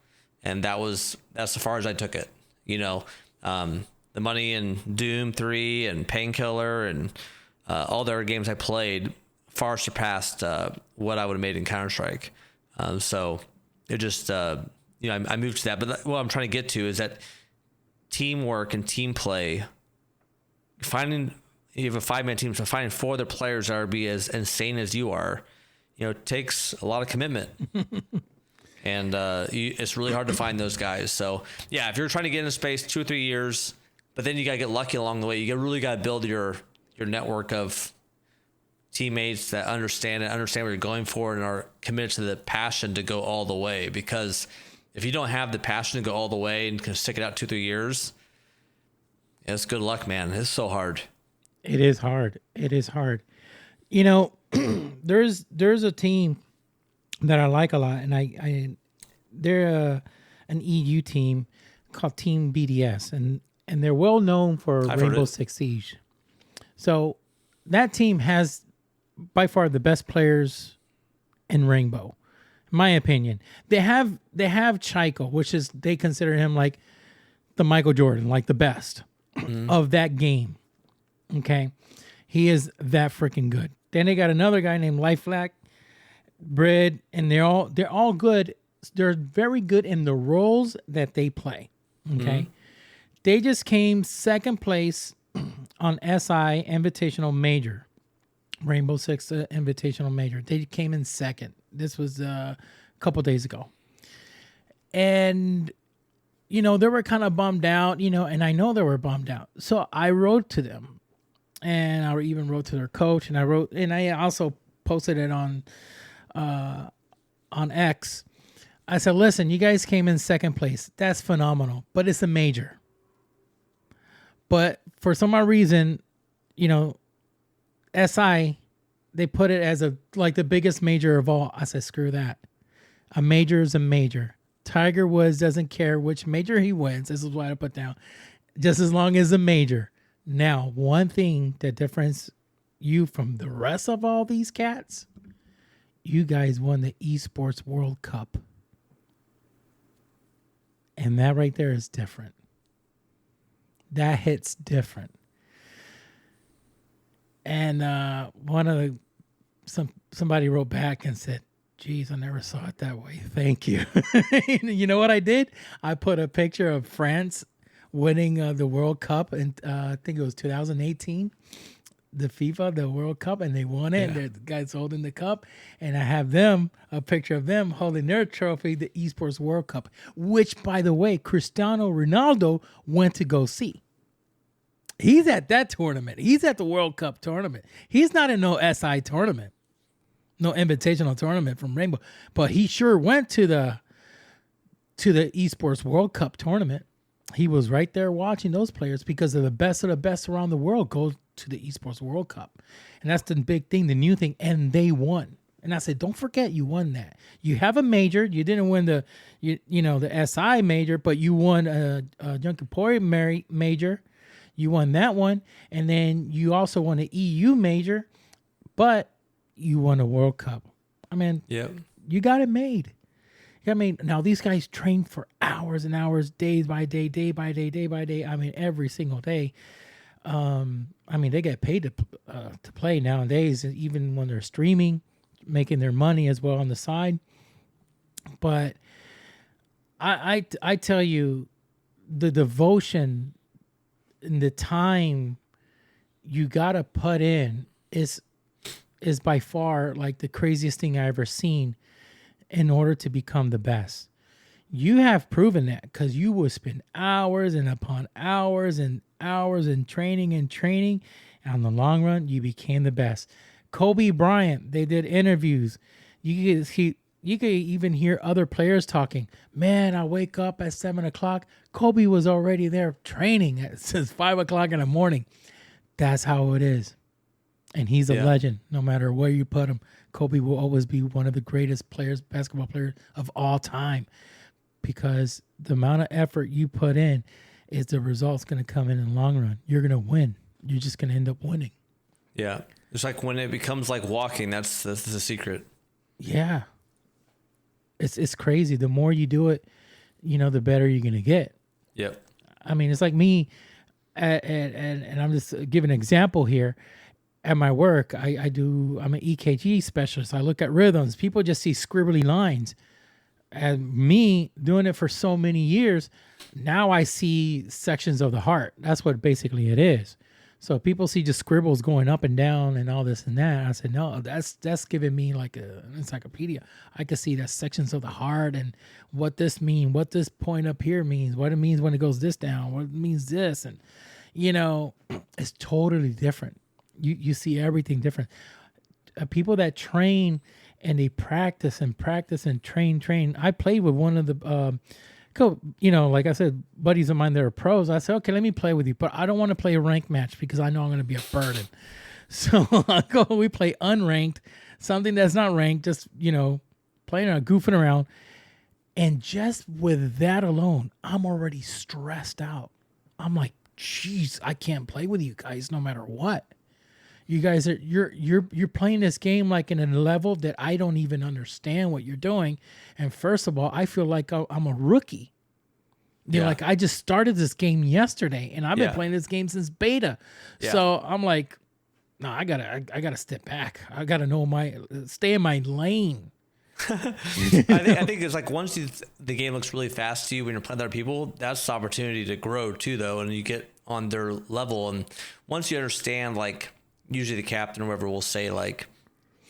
and that's as far as I took it. The money in Doom 3 and Painkiller and all the other games I played far surpassed what I would have made in Counter-Strike. So it just, I moved to that. But what I'm trying to get to is that teamwork and team play, you have a 5-man team, so finding 4 other players that are be as insane as you are, takes a lot of commitment. And it's really hard to find those guys. So yeah, if you're trying to get into space 2 or 3 years, but then you got to get lucky along the way, you really got to build your network of teammates that understand what you're going for and are committed to the passion to go all the way. Because if you don't have the passion to go all the way and can stick it out 2-3 years, it's good luck, man. It's so hard. It is hard. There's a team that I like a lot, and they're an EU team called Team BDS, and they're well known for Rainbow Six Siege. So that team has by far the best players in Rainbow, in my opinion. They have Chico, which is, they consider him like the Michael Jordan, like the best of that game. Okay, he is that freaking good. Then they got another guy named Lifelak, Bread, and they're all good. They're very good in the roles that they play. Okay, they just came second place on SI Invitational Major. Rainbow Six Invitational Major. They came in second. This was a couple days ago. And, they were kind of bummed out, and I know they were bummed out. So I wrote to them, and I even wrote to their coach, and I also posted it on X. I said, listen, you guys came in second place. That's phenomenal, but it's a major. But for some odd reason, SI, they put it as the biggest major of all. I said, screw that. A major is a major. Tiger Woods doesn't care which major he wins. This is what I put down. Just as long as a major. Now, one thing that differentiates you from the rest of all these cats, you guys won the Esports World Cup. And that right there is different. That hits different. And somebody wrote back and said, geez, I never saw it that way. Thank you. You know what I did? I put a picture of France winning the World Cup, and I think it was 2018, the World Cup, and they won it. Yeah. The guys holding the cup, and I have a picture of them holding their trophy, the Esports World Cup, which, by the way, Cristiano Ronaldo went to go see. He's at that tournament. He's at the World Cup tournament. He's not in no SI tournament, no invitational tournament from Rainbow, but he sure went to the Esports World Cup tournament. He was right there watching those players because of the best around the world go to the Esports World Cup. And that's the big thing, the new thing, and they won. And I said, don't forget you won that. You have a major. You didn't win the SI major, but you won a Junkapori major. You won that one, and then you also won an EU major, but you won a World Cup. I mean, you got it made. You got it made. Now, these guys train for hours and hours, days by day, day by day, day by day. I mean, every single day. I mean, they get paid to play nowadays, even when they're streaming, making their money as well on the side. But I tell you, the devotion and the time you gotta put in is by far like the craziest thing I ever seen in order to become the best. You have proven that because you will spend hours and upon hours and hours in training and training. And on the long run, you became the best. Kobe Bryant, they did interviews. You could even hear other players talking. Man, I wake up at 7 o'clock. Kobe was already there training since 5 o'clock in the morning. That's how it is. And he's a legend. No matter where you put him, Kobe will always be one of the greatest players, basketball players of all time. Because the amount of effort you put in is the results going to come in the long run. You're going to win. You're just going to end up winning. Yeah. It's like when it becomes like walking, that's the secret. Yeah. It's crazy. The more you do it, the better you're going to get. Yep. I mean, it's like me, and I'm just giving an example here. At my work, I'm an EKG specialist. I look at rhythms. People just see scribbly lines. And me doing it for so many years, now I see sections of the heart. That's what basically it is. So people see just scribbles going up and down and all this and that. I said, no, that's giving me like an encyclopedia. I could see that sections of the heart and what this means, what this point up here means, what it means when it goes this down, what it means this. And, it's totally different. You see everything different. People that train and they practice and train. I played with one of the, like I said, buddies of mine that are pros. I said, okay, let me play with you, but I don't want to play a ranked match because I know I'm going to be a burden. So we play unranked, something that's not ranked, just, playing around, goofing around. And just with that alone, I'm already stressed out. I'm like, geez, I can't play with you guys no matter what. You guys you're playing this game like in a level that I don't even understand what you're doing. And first of all, I feel like I'm a rookie. Like I just started this game yesterday and I've been playing this game since beta. Yeah. So I'm like, no, I gotta step back. I gotta stay in my lane. I think it's like once the game looks really fast to you when you're playing with other people, that's the opportunity to grow too, though, and you get on their level. And once you understand, like, usually the captain or whoever will say, like,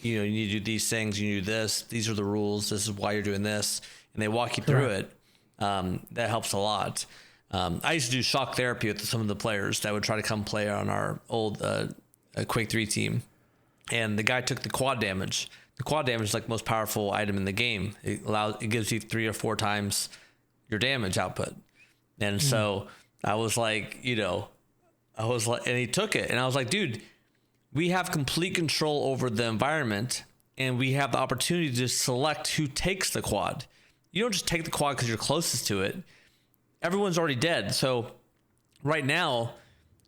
you need to do these things, you need to do this, these are the rules, this is why you're doing this, and they walk you through it. That helps a lot. I used to do shock therapy with some of the players that would try to come play on our old Quake 3 team, and the guy took the quad damage. The quad damage is like the most powerful item in the game. It gives you 3 or 4 times your damage output. And so I was like, and he took it, and I was like, dude, we have complete control over the environment, and we have the opportunity to select who takes the quad. You don't just take the quad because you're closest to it. Everyone's already dead. So right now,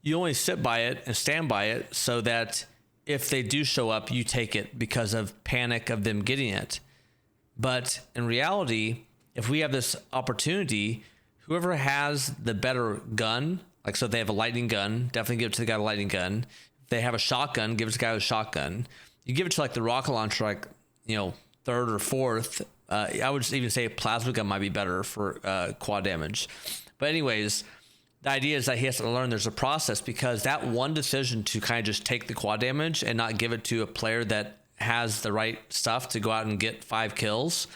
you only sit by it and stand by it so that if they do show up, you take it because of panic of them getting it. But in reality, if we have this opportunity, whoever has the better gun, like, so if they have a lightning gun, definitely give it to the guy with a lightning gun. If they have a shotgun, give it to the guy with a shotgun. You give it to like the rocket launcher, like, third or fourth. I would just even say a plasma gun might be better for quad damage. But anyways, the idea is that he has to learn there's a process, because that one decision to kind of just take the quad damage and not give it to a player that has the right stuff to go out and get 5 kills,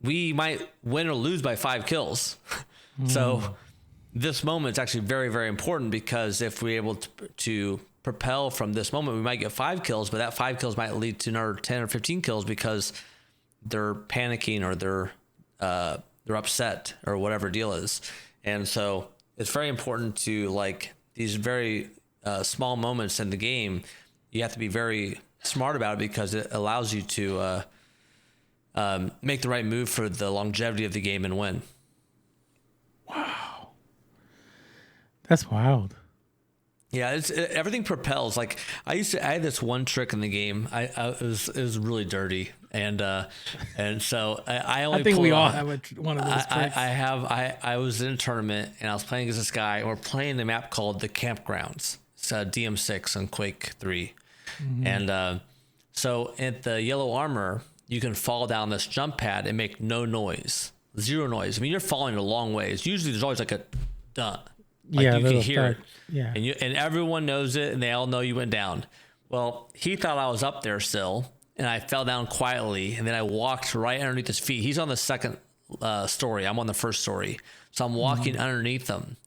we might win or lose by 5 kills. So this moment is actually very, very important, because if we're able to propel from this moment, we might get 5 kills, but that 5 kills might lead to another 10 or 15 kills because they're panicking or they're upset or whatever deal is. And so it's very important to, like, these very small moments in the game, you have to be very smart about it, because it allows you to make the right move for the longevity of the game and win. Wow. That's wild. Yeah, everything propels. Like, I had this one trick in the game. It was really dirty, and so I only. I think we all have one of those tricks. I was in a tournament and I was playing against this guy. And we're playing the map called the Campgrounds. It's DM6 on Quake 3, and so at the yellow armor, you can fall down this jump pad and make no noise, 0 noise. I mean, you're falling a long ways. Usually, there's always like a duh. Like, you can hear it. Yeah. And everyone knows it, and they all know you went down. Well, he thought I was up there still, and I fell down quietly, and then I walked right underneath his feet. He's on the second story. I'm on the first story. So I'm walking underneath them.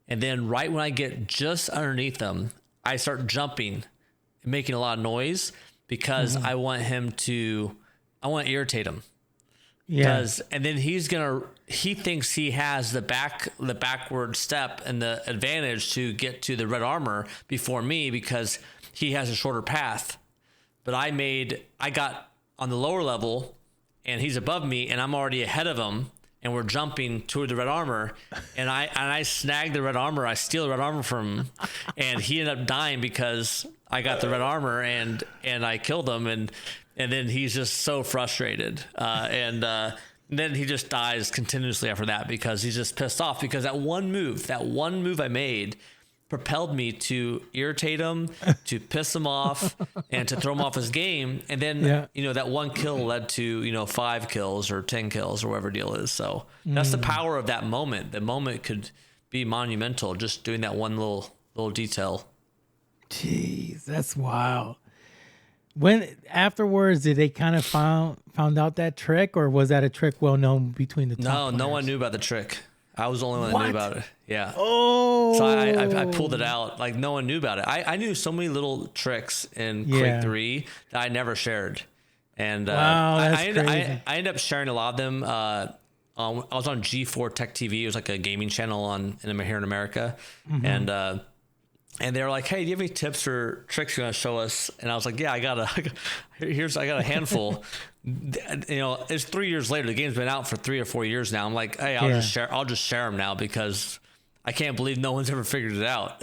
And then right when I get just underneath them, I start jumping and making a lot of noise because I want to irritate him. Yeah. And then he thinks he has the backward step and the advantage to get to the red armor before me because he has a shorter path. But I got on the lower level and he's above me and I'm already ahead of him and we're jumping toward the red armor and I snag the red armor. I steal the red armor from him and he ended up dying because I got the red armor and I killed him and then he's just so frustrated. And then he just dies continuously after that because he's just pissed off because that one move I made propelled me to irritate him, to piss him off, and to throw him off his game. And then, that one kill led to, 5 kills or 10 kills or whatever deal is. So that's the power of that moment. The moment could be monumental, just doing that one little detail. Jeez, that's wild. When afterwards, did they kind of found out that trick, or was that a trick well known between the top players? No one knew about the trick. I was the only one that knew about it. Yeah. Oh. So I pulled it out. Like no one knew about it. I knew so many little tricks in Quake 3 that I never shared. And wow, that's crazy. I ended up sharing a lot of them. I was on G4 Tech TV. It was like a gaming channel here in America. And they were like, "Hey, do you have any tips or tricks you want to show us?" And I was like, "Yeah, I got a handful." It's 3 years later. The game's been out for 3 or 4 years now. I'm like, "Hey, I'll just share them now because I can't believe no one's ever figured it out."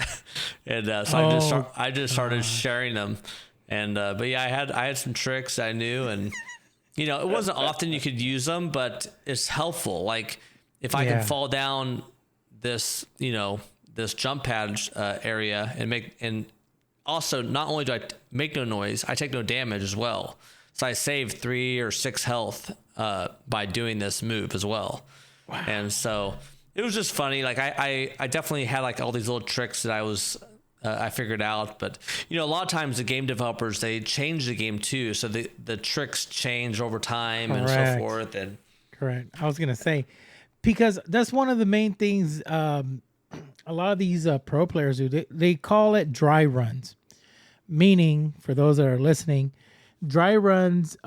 And so I just started sharing them. And but yeah, I had some tricks I knew, and it wasn't often you could use them, but it's helpful. Like if I can fall down this this jump pad area and also not only do I make no noise, I take no damage as well. So I saved 3 or 6 health by doing this move as well. Wow. And so it was just funny. Like I definitely had like all these little tricks that I figured out, but a lot of times the game developers, they change the game too. So the tricks change over time. Correct. And so forth. And correct. I was going to say, because that's one of the main things, a lot of these pro players do. They call it dry runs, meaning for those that are listening, dry runs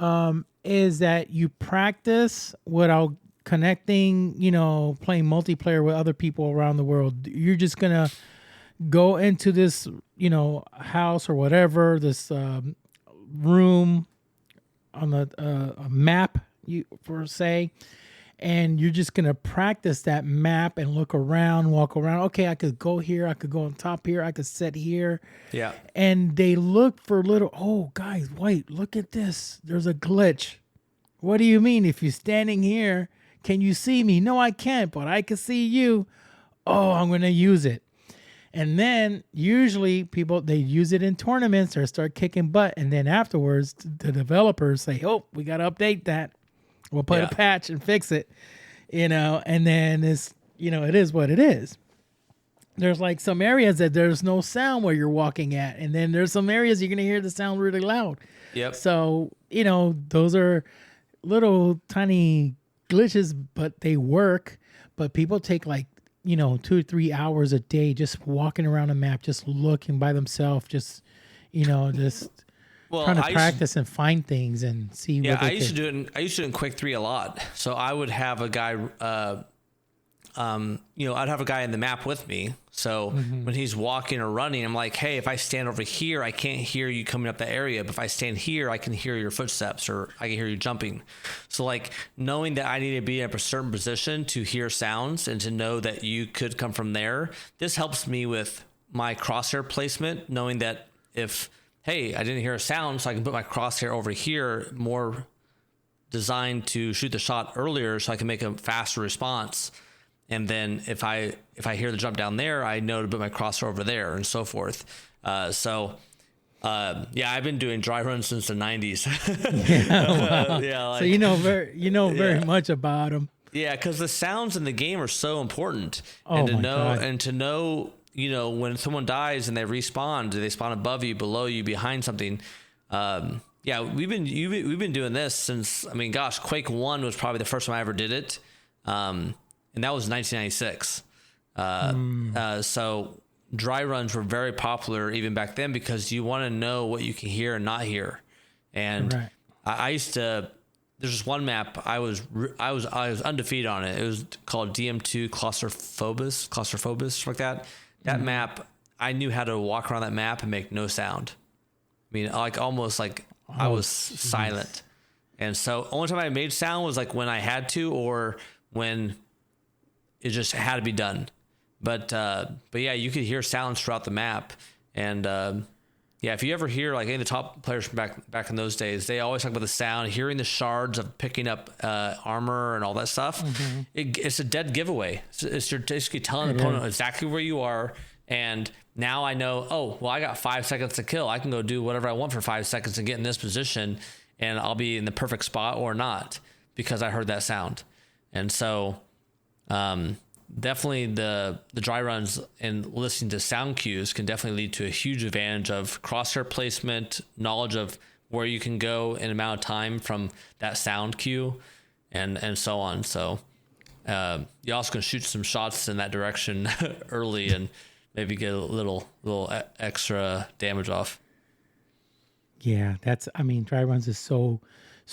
is that you practice without connecting, playing multiplayer with other people around the world. You're just gonna go into this, house or whatever, this room on the map, and you're just going to practice that map and look around, walk around. Okay, I could go here. I could go on top here. I could sit here. Yeah. And they look for guys, wait, look at this. There's a glitch. What do you mean? If you're standing here, can you see me? No, I can't, but I can see you. Oh, I'm going to use it. And then usually people, they use it in tournaments or start kicking butt. And then afterwards, the developers say, oh, we got to update that. We'll put a patch and fix it, and then it's, it is what it is. There's like some areas that there's no sound where you're walking at. And then there's some areas you're going to hear the sound really loud. Yep. So, those are little tiny glitches, but they work. But people take like, 2 or 3 hours a day just walking around a map, just looking by themselves, just, trying to practice and find things and see. Yeah, I used to do it in Quake 3 a lot. So I would have a guy, I'd have a guy in the map with me. So when he's walking or running, I'm like, hey, if I stand over here, I can't hear you coming up the area. But if I stand here, I can hear your footsteps or I can hear you jumping. So like knowing that I need to be in a certain position to hear sounds and to know that you could come from there. This helps me with my crosshair placement, knowing that if, hey, I didn't hear a sound, so I can put my crosshair over here, more designed to shoot the shot earlier so I can make a faster response. And then if I hear the jump down there, I know to put my crosshair over there and so forth. I've been doing dry runs since the 90s. So very much about them. Yeah, because the sounds in the game are so important. Oh, and to know when someone dies and they respawn, do they spawn above you, below you, behind something? We've been doing this since, Quake 1 was probably the first time I ever did it. and that was 1996. So dry runs were very popular even back then because you want to know what you can hear and not hear. And Right. I used to. There's just one map I was undefeated on it. It was called DM2 Claustrophobus, something like that. That map, I knew how to walk around that map and make no sound. I mean, like almost like I was silent. And so only time I made sound was like when I had to or when it just had to be done. But yeah, you could hear sounds throughout the map. And yeah, if you ever hear like any of the top players from back in those days, they always talk about the sound, hearing the shards of picking up armor and all that stuff. It's a dead giveaway. You're basically telling the opponent exactly where you are. And now I know, oh, well, I got 5 seconds to kill. I can go do whatever I want for 5 seconds and get in this position, and I'll be in the perfect spot or not because I heard that sound. And so definitely the dry runs and listening to sound cues can definitely lead to a huge advantage of crosshair placement, knowledge of where you can go in amount of time from that sound cue, and so on. So you also can shoot some shots in that direction early and maybe get a little extra damage off. Yeah, dry runs is so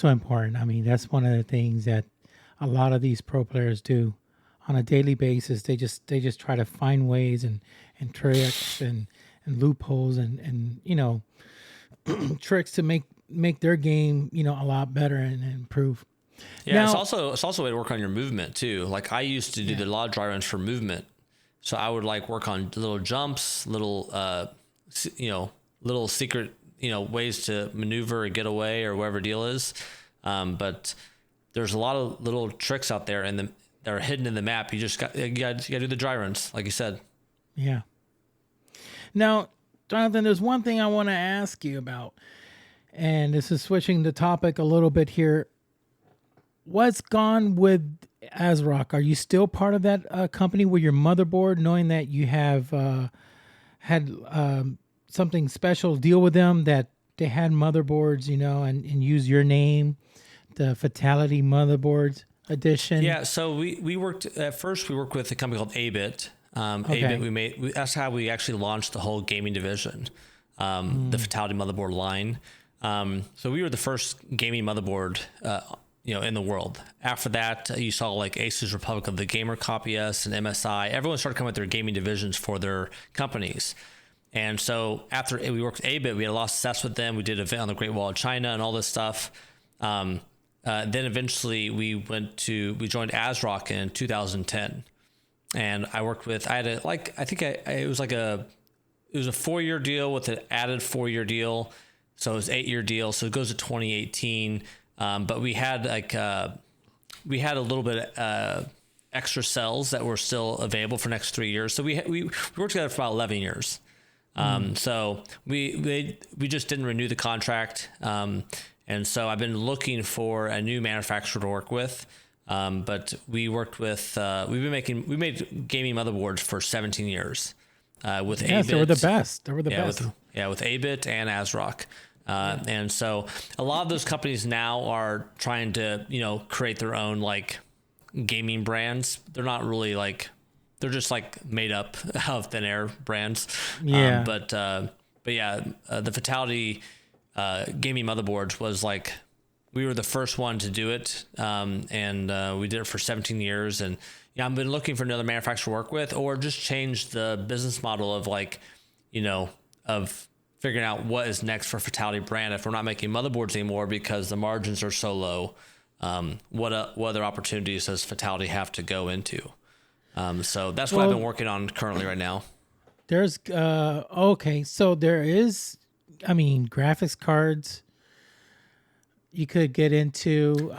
important. I mean, that's one of the things that a lot of these pro players do on a daily basis. They just try to find ways and tricks and loopholes and tricks to make their game, a lot better and improve. Yeah, now, it's also a way to work on your movement too. Like I used to do a lot of dry runs for movement. So I would like work on little jumps, little secret, ways to maneuver or get away or whatever deal is. But there's a lot of little tricks out there that are hidden in the map. You got to do the dry runs, like you said. Yeah. Now, Johnathan, there's one thing I want to ask you about, and this is switching the topic a little bit here. What's gone with ASRock? Are you still part of that company with your motherboard, knowing that you have had something special deal with them, that they had motherboards, and use your name, the Fatality Motherboards Edition? Yeah, so we worked with a company called Abit. Abit, that's how we actually launched the whole gaming division, the Fatality Motherboard line. So we were the first gaming motherboard in the world. After that, you saw like Asus, Republic of the Gamer copy us, and MSI. Everyone started coming with their gaming divisions for their companies. And so after we worked with Abit, we had a lot of success with them. We did an event on the Great Wall of China and all this stuff. Then eventually we joined ASRock in 2010. And I worked with, it was a 4-year deal with an added 4-year deal. So it was 8-year deal. So it goes to 2018. But we had a little bit extra cells that were still available for the next 3 years. So we worked together for about 11 years. So we just didn't renew the contract. And so I've been looking for a new manufacturer to work with. But we worked with, we made gaming motherboards for 17 years, with Abit. They were the best. With Abit and ASRock. And so a lot of those companies now are trying to, create their own like gaming brands. They're not really they're just like made up of thin air brands. Yeah. But yeah, the Fatality gaming motherboards was like, we were the first one to do it. And we did it for 17 years. And yeah, I've been looking for another manufacturer to work with, or just change the business model of of figuring out what is next for Fatality brand. If we're not making motherboards anymore because the margins are so low, what other opportunities does Fatality have to go into? So that's what I've been working on currently right now. There's so there is, graphics cards you could get into.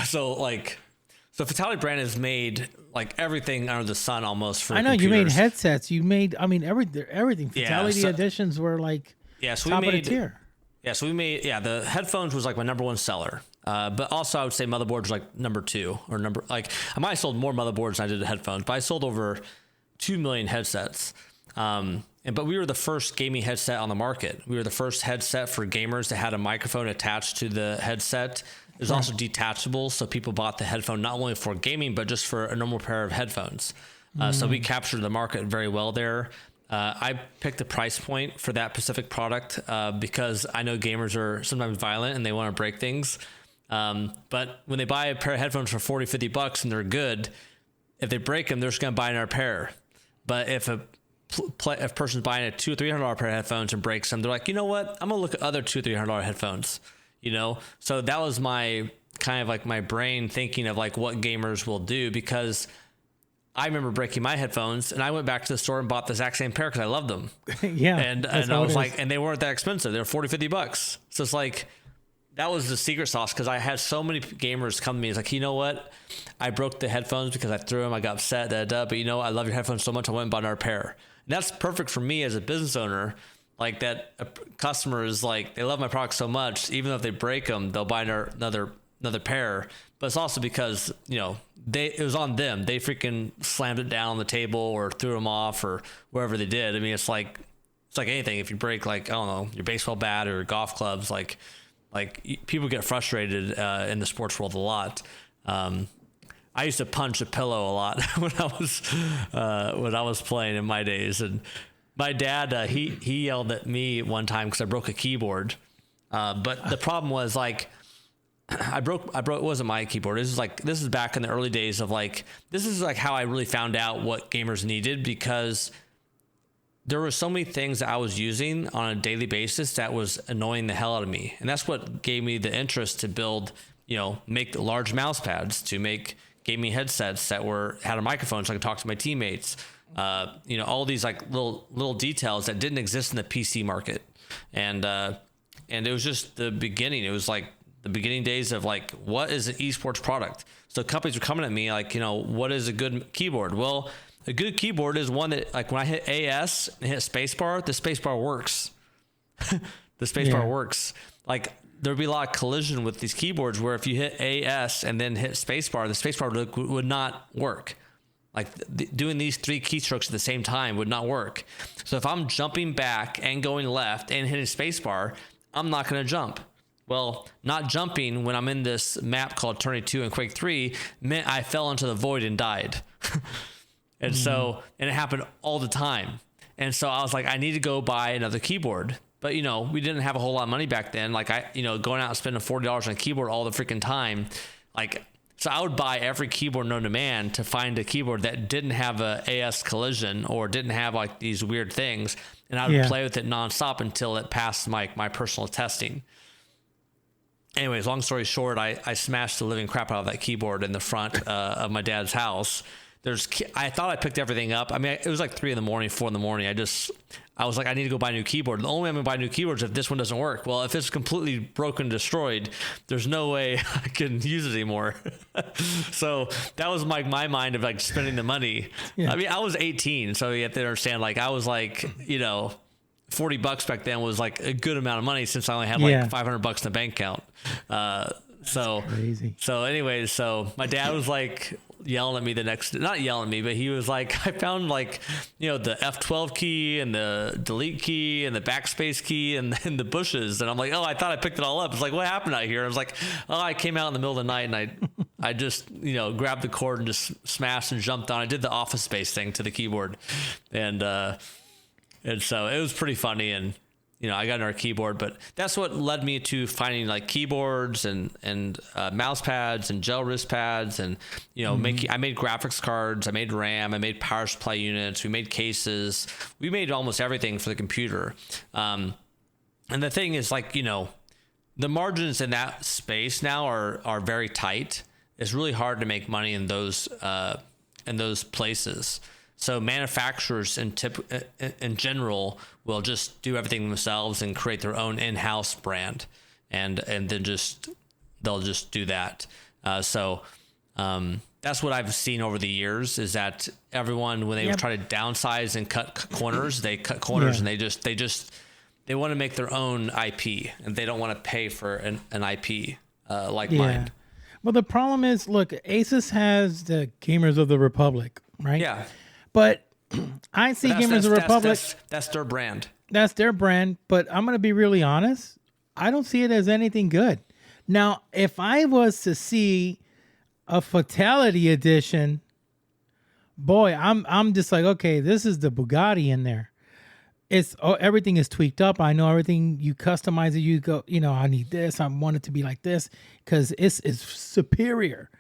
So Fatality brand has made like everything under the sun almost for computers. You made headsets. You made, everything. Fatality editions were like top of the tier. Yeah, so the headphones was like my number one seller. But also I would say motherboards was like number 2 or I might have sold more motherboards than I did the headphones, but I sold over 2 million headsets. And But we were the first gaming headset on the market. We were the first headset for gamers that had a microphone attached to the headset. It was also detachable, so people bought the headphone not only for gaming, but just for a normal pair of headphones. So we captured the market very well there. I picked the price point for that specific product because I know gamers are sometimes violent and they want to break things. But when they buy a pair of headphones for $40, $50 and they're good, if they break them, they're just going to buy another pair. But if a person's buying a $200 or $300 pair of headphones and breaks them, they're like, you know what? I'm going to look at other $200 or $300 headphones, you know? So that was my kind of like my brain thinking of like what gamers will do, because I remember breaking my headphones and I went back to the store and bought the exact same pair because I loved them. Yeah. And I was like, and they weren't that expensive. They were $40, $50. So it's like, that was the secret sauce, because I had so many gamers come to me. It's like, you know what? I broke the headphones because I threw them. I got upset, but you know, I love your headphones so much. I went and bought another pair. And that's perfect for me as a business owner. Like that a customer is like, they love my product so much, even though if they break them, they'll buy another pair. But it's also because, you know, it was on them. They freaking slammed it down on the table or threw them off or wherever they did. I mean, it's like anything. If you break, like, I don't know, your baseball bat or golf clubs, like people get frustrated in the sports world a lot. I used to punch a pillow a lot when I was playing in my days. And my dad, he yelled at me one time because I broke a keyboard. But the problem was, like, I broke. It wasn't my keyboard. This is back in the early days of, like, this is like how I really found out what gamers needed, because there were so many things that I was using on a daily basis that was annoying the hell out of me. And that's what gave me the interest to build, you know, make large mouse pads, to make gaming headsets that had a microphone so I could talk to my teammates. You know, all these like little details that didn't exist in the PC market. And it was just the beginning. It was like the beginning days of, like, what is an esports product? So companies were coming at me like, you know, what is a good keyboard? Well, a good keyboard is one that, like, when I hit AS and hit spacebar, the spacebar works. The spacebar works. Like, there'd be a lot of collision with these keyboards where if you hit AS and then hit spacebar, the spacebar would not work. Like, doing these three keystrokes at the same time would not work. So if I'm jumping back and going left and hitting spacebar, I'm not going to jump. Well, not jumping when I'm in this map called Turning 2 and Quake 3 meant I fell into the void and died. And so, and it happened all the time. And so I was like, I need to go buy another keyboard. But, you know, we didn't have a whole lot of money back then. Like, going out and spending $40 on a keyboard all the freaking time. Like, so I would buy every keyboard known to man to find a keyboard that didn't have a AS collision or didn't have, like, these weird things. And I would play with it nonstop until it passed my personal testing. Anyways, long story short, I smashed the living crap out of that keyboard in the front of my dad's house. I thought I picked everything up. I mean, it was like 3 in the morning, 4 in the morning. I was like, I need to go buy a new keyboard. The only way I'm going to buy a new keyboard is if this one doesn't work. Well, if it's completely broken, destroyed, there's no way I can use it anymore. So that was like my mind of, like, spending the money. Yeah. I mean, I was 18, so you have to understand, like, I was like, you know, $40 back then was like a good amount of money, since I only had like $500 in the bank account. So crazy. So anyways, so my dad was like yelling at me not yelling at me, but he was like, I found, like, you know, the F12 key and the delete key and the backspace key and the bushes. And I'm like, oh, I thought I picked it all up. It's like, what happened out here? I was like, oh, I came out in the middle of the night and I just, you know, grabbed the cord and just smashed and jumped on. I did the Office Space thing to the keyboard. And so it was pretty funny, and, you know, I got another keyboard, but that's what led me to finding, like, keyboards and mouse pads and gel wrist pads, and, you know, I made graphics cards, I made RAM, I made power supply units, we made cases, we made almost everything for the computer. And the thing is, like, you know, the margins in that space now are very tight. It's really hard to make money in those places. So manufacturers in general will just do everything themselves and create their own in-house brand, and then they'll just do that. So that's what I've seen over the years, is that everyone, when they try to downsize and cut corners, they cut corners, and they want to make their own IP, and they don't want to pay for an IP like mine. Well, the problem is, look, Asus has the Gamers of the Republic, right? Yeah. But I see Gamers of the Republic. That's their brand. That's their brand, but I'm going to be really honest. I don't see it as anything good. Now, if I was to see a Fatality edition, boy, I'm just like, okay, this is the Bugatti in there. Everything is tweaked up. I know everything. You customize it. You go, I need this. I want it to be like this because it's superior.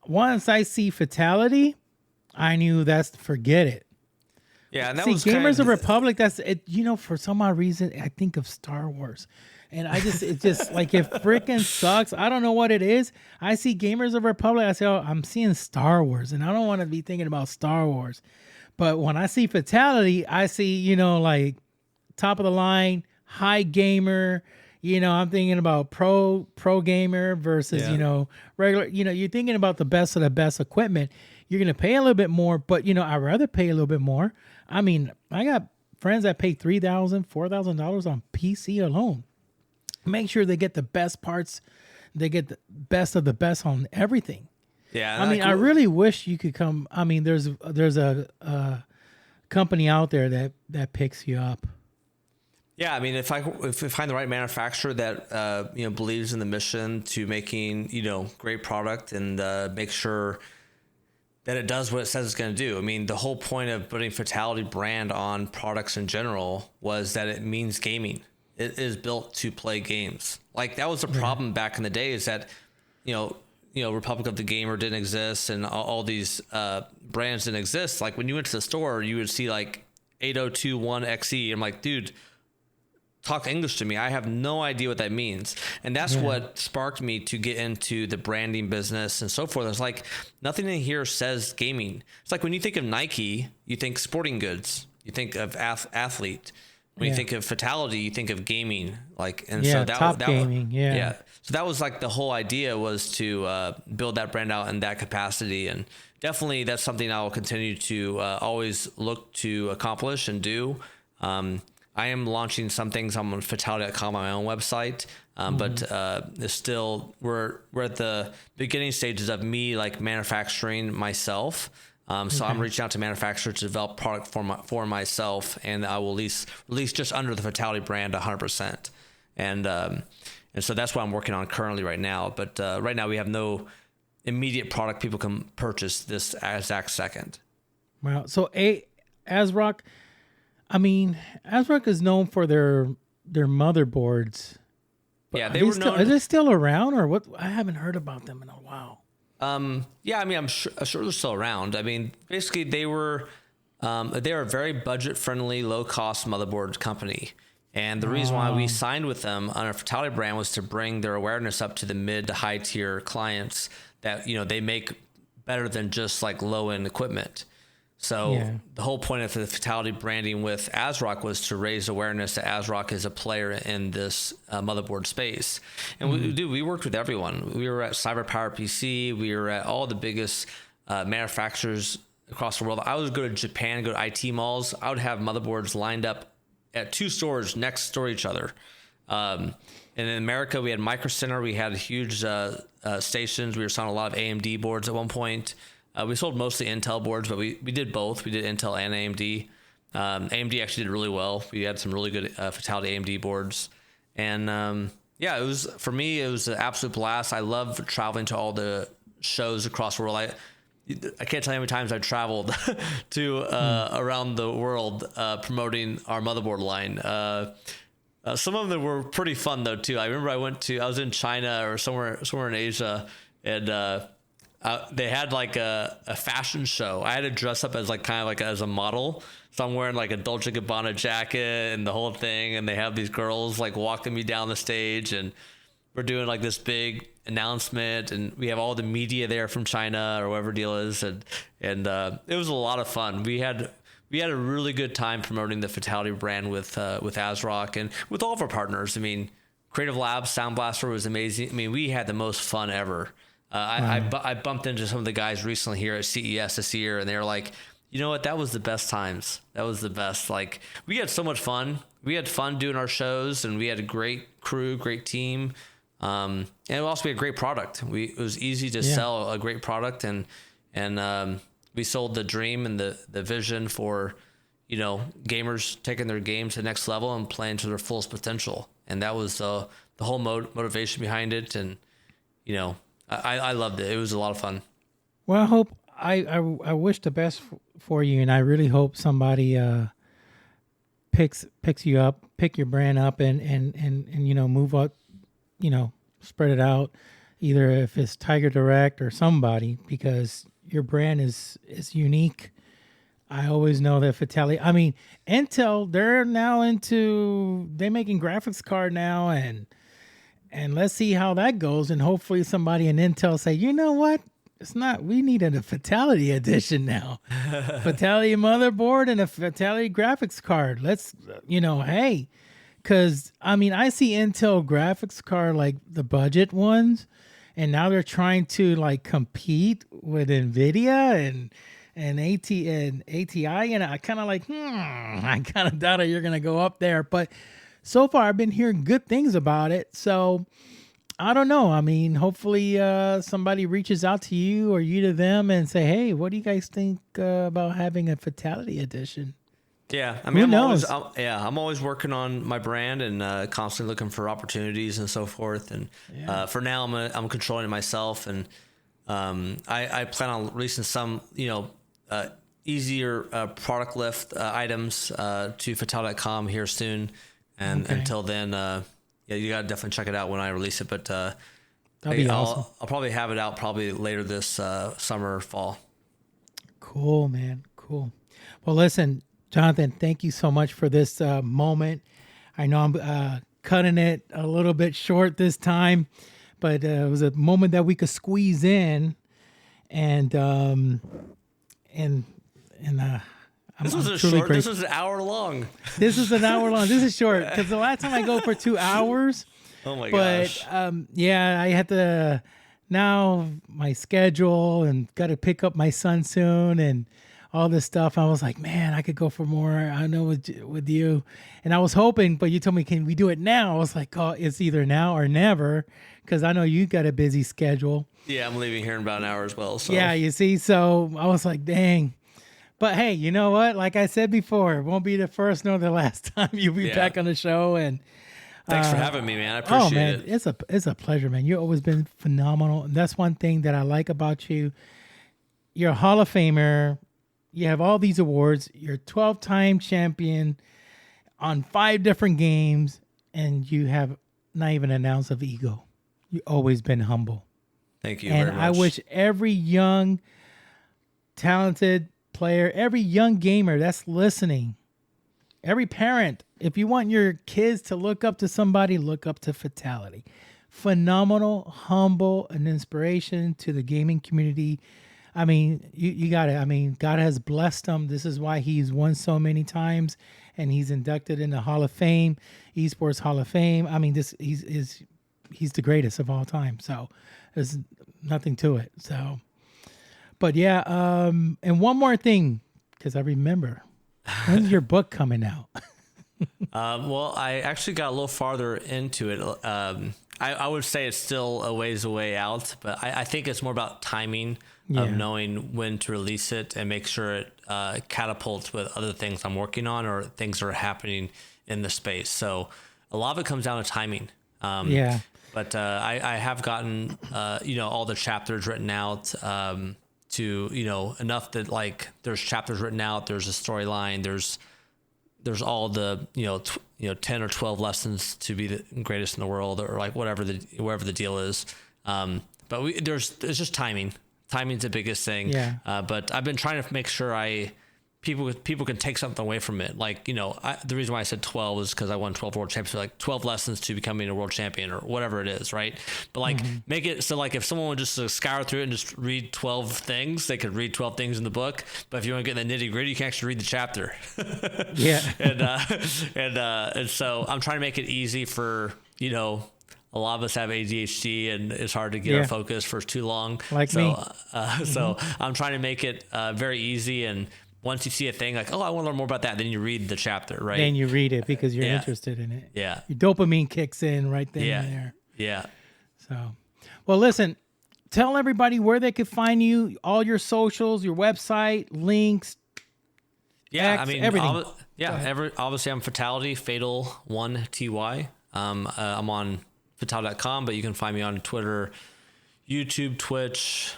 Once I see Fatality, I knew forget it. Yeah, and that see, was Gamers of Republic. That's it. For some odd reason, I think of Star Wars, and it just like it freaking sucks. I don't know what it is. I see Gamers of Republic. I say, oh, I'm seeing Star Wars, and I don't want to be thinking about Star Wars. But when I see Fatality, I see like top of the line, high gamer. I'm thinking about pro gamer versus regular. You're thinking about the best of the best equipment. You're gonna pay a little bit more, but I'd rather pay a little bit more. I mean, I got friends that pay $3,000, $4,000 on PC alone. Make sure they get the best parts. They get the best of the best on everything. Yeah. I really wish you could come. I mean, there's a company out there that picks you up. Yeah, I mean, if I find the right manufacturer that believes in the mission to making great product and make sure that it does what it says it's going to do. I mean, the whole point of putting Fatality brand on products in general was that it means gaming. It is built to play games. Like that was the problem back in the day, is that Republic of the Gamer didn't exist and all these brands didn't exist. Like when you went to the store, you would see like 8021XE. I'm like, dude, talk English to me. I have no idea what that means. And that's what sparked me to get into the branding business and so forth. It's like nothing in here says gaming. It's like when you think of Nike, you think sporting goods, you think of athlete. When you think of Fatality, you think of gaming. So that was like the whole idea, was to build that brand out in that capacity. And definitely that's something I will continue to always look to accomplish and do. I am launching some things on fatality.com on my own website, but it's still we're at the beginning stages of me manufacturing myself. So I'm reaching out to manufacturers to develop product for myself, and I will release just under the Fatality brand 100%. And so that's what I'm working on currently right now. But right now we have no immediate product people can purchase this exact second. Wow. So ASRock. I mean, ASRock is known for their motherboards. Yeah, are they still around, or what? I haven't heard about them in a while. Yeah, I mean, I'm sure they're still around. I mean, basically they were a very budget-friendly, low-cost motherboard company. And the reason why we signed with them on our Fatality brand was to bring their awareness up to the mid to high tier clients that, they make better than just low-end equipment. So the whole point of the Fatality branding with ASRock was to raise awareness that ASRock is a player in this motherboard space. And we worked with everyone. We were at CyberPower PC. We were at all the biggest manufacturers across the world. I would go to Japan, go to IT malls. I would have motherboards lined up at 2 stores next door to each other. And in America, we had Micro Center. We had huge stations. We were selling a lot of AMD boards at one point. We sold mostly Intel boards, but we did both. We did Intel and AMD. AMD actually did really well. We had some really good Fatality AMD boards. And it was, for me, it was an absolute blast. I love traveling to all the shows across the world. I can't tell you how many times I've traveled to around the world promoting our motherboard line. Some of them were pretty fun though too. I remember I was in China or somewhere in Asia, and they had a fashion show. I had to dress up as as a model. So I'm wearing a Dolce & Gabbana jacket and the whole thing. And they have these girls walking me down the stage, and we're doing this big announcement, and we have all the media there from China or whatever deal is. And it was a lot of fun. We had a really good time promoting the Fatality brand with ASRock and with all of our partners. I mean, Creative Labs, Sound Blaster was amazing. I mean, we had the most fun ever. I bumped into some of the guys recently here at CES this year, and they were like, you know what? That was the best times. That was the best. We had so much fun. We had fun doing our shows, and we had a great crew, great team. And it also be a great product. It was easy to sell a great product, and we we sold the dream and the vision for, gamers taking their game to the next level and playing to their fullest potential. And that was the whole motivation behind it. And, I loved it. It was a lot of fun. Well, I hope I wish the best for you, and I really hope somebody picks you up, pick your brand up, and move up, spread it out, either if it's Tiger Direct or somebody, because your brand is unique. I always know that Fatality. I mean, Intel, they're making graphics card now, and let's see how that goes. And hopefully somebody in Intel say, you know what? We needed a Fatality edition now. Fatality motherboard and a Fatality graphics card. Let's, hey, because, I see Intel graphics card, like the budget ones, and now they're trying to like compete with NVIDIA and ATI, and I kind of I kind of doubt you're going to go up there. But so far I've been hearing good things about it. So I don't know. Hopefully somebody reaches out to you or you to them and say, hey, what do you guys think about having a Fatality edition? Yeah, Who knows? I'm always working on my brand and constantly looking for opportunities and so forth. And for now, I'm controlling it myself, and I plan on releasing some, easier product lift items to FATAL1TY here soon. And until then, you gotta definitely check it out when I release it. But that'd be awesome. I'll probably have it out later this summer, fall. Cool, man. Cool. Well, listen, Johnathan, thank you so much for this moment. I know I'm cutting it a little bit short this time, but it was a moment that we could squeeze in, and This was an hour long. This is an hour long. This is short because the last time I go for 2 hours. Oh my gosh. But I had to now my schedule and got to pick up my son soon and all this stuff. I was like, man, I could go for more. I know with you, and I was hoping, but you told me, can we do it now? I was like, oh, it's either now or never, because I know you got a busy schedule. Yeah, I'm leaving here in about an hour as well. So yeah, you see, so I was like, dang. But hey, you know what? Like I said before, it won't be the first nor the last time you'll be back on the show. And thanks for having me, man. I appreciate it. It's a pleasure, man. You've always been phenomenal. And that's one thing that I like about you. You're a Hall of Famer. You have all these awards. You're a 12-time champion on 5 different games, and you have not even an ounce of ego. You've always been humble. Thank you very much. And I wish every young, talented player, every young gamer that's listening, every parent, if you want your kids to look up to somebody, look up to Fatality. Phenomenal, humble, an inspiration to the gaming community. You got it. God has blessed him. This is why he's won so many times, and he's inducted in the Hall of Fame, Esports Hall of Fame. He's the greatest of all time. So there's nothing to it. So, but yeah. And one more thing, because I remember, when's your book coming out? Well, I actually got a little farther into it. I would say it's still a ways away out, but I think it's more about timing of knowing when to release it and make sure it catapults with other things I'm working on or things that are happening in the space. So a lot of it comes down to timing. But I have gotten, all the chapters written out to, enough that like there's chapters written out, there's a storyline, there's all the 10 or 12 lessons to be the greatest in the world, or like whatever the deal is. But it's just timing. Timing's the biggest thing. But I've been trying to make sure people can take something away from it. Like, the reason why I said 12 is because I won 12 world championships, like 12 lessons to becoming a world champion or whatever it is, right? But like make it so like if someone would just scour through it and just read 12 things, they could read 12 things in the book. But if you want to get in the nitty gritty, you can actually read the chapter. And so I'm trying to make it easy for, a lot of us have ADHD and it's hard to get our focus for too long. Like me. So I'm trying to make it very easy, and once you see a thing like, oh, I want to learn more about that, then you read the chapter, right? Then you read it because you're interested in it. Yeah. Your dopamine kicks in right then and there. Yeah. So, well, listen, tell everybody where they could find you, all your socials, your website, links. Yeah, X, I mean, everything. Obviously I'm Fatality, FATAL1TY. I'm on fatal.com, but you can find me on Twitter, YouTube, Twitch,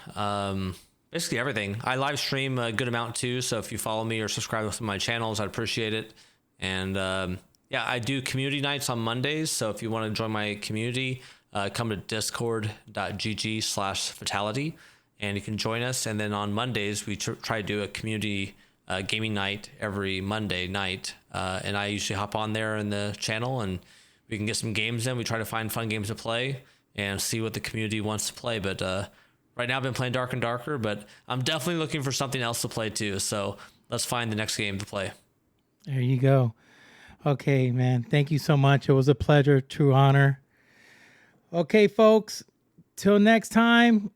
basically everything. I live stream a good amount too, so if you follow me or subscribe to my channels, I'd appreciate it. And I do community nights on Mondays, so if you want to join my community, come to discord.gg/fatality, and you can join us. And then on Mondays, we try to do a community gaming night every Monday night, and I usually hop on there in the channel, and we can get some games in. We try to find fun games to play and see what the community wants to play. But right now I've been playing Dark and Darker, but I'm definitely looking for something else to play too. So let's find the next game to play. There you go. Okay, man. Thank you so much. It was a pleasure, true honor. Okay, folks. Till next time.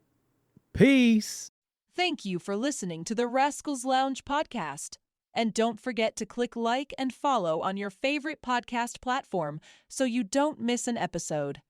Peace. Thank you for listening to the Rascals Lounge podcast. And don't forget to click like and follow on your favorite podcast platform so you don't miss an episode.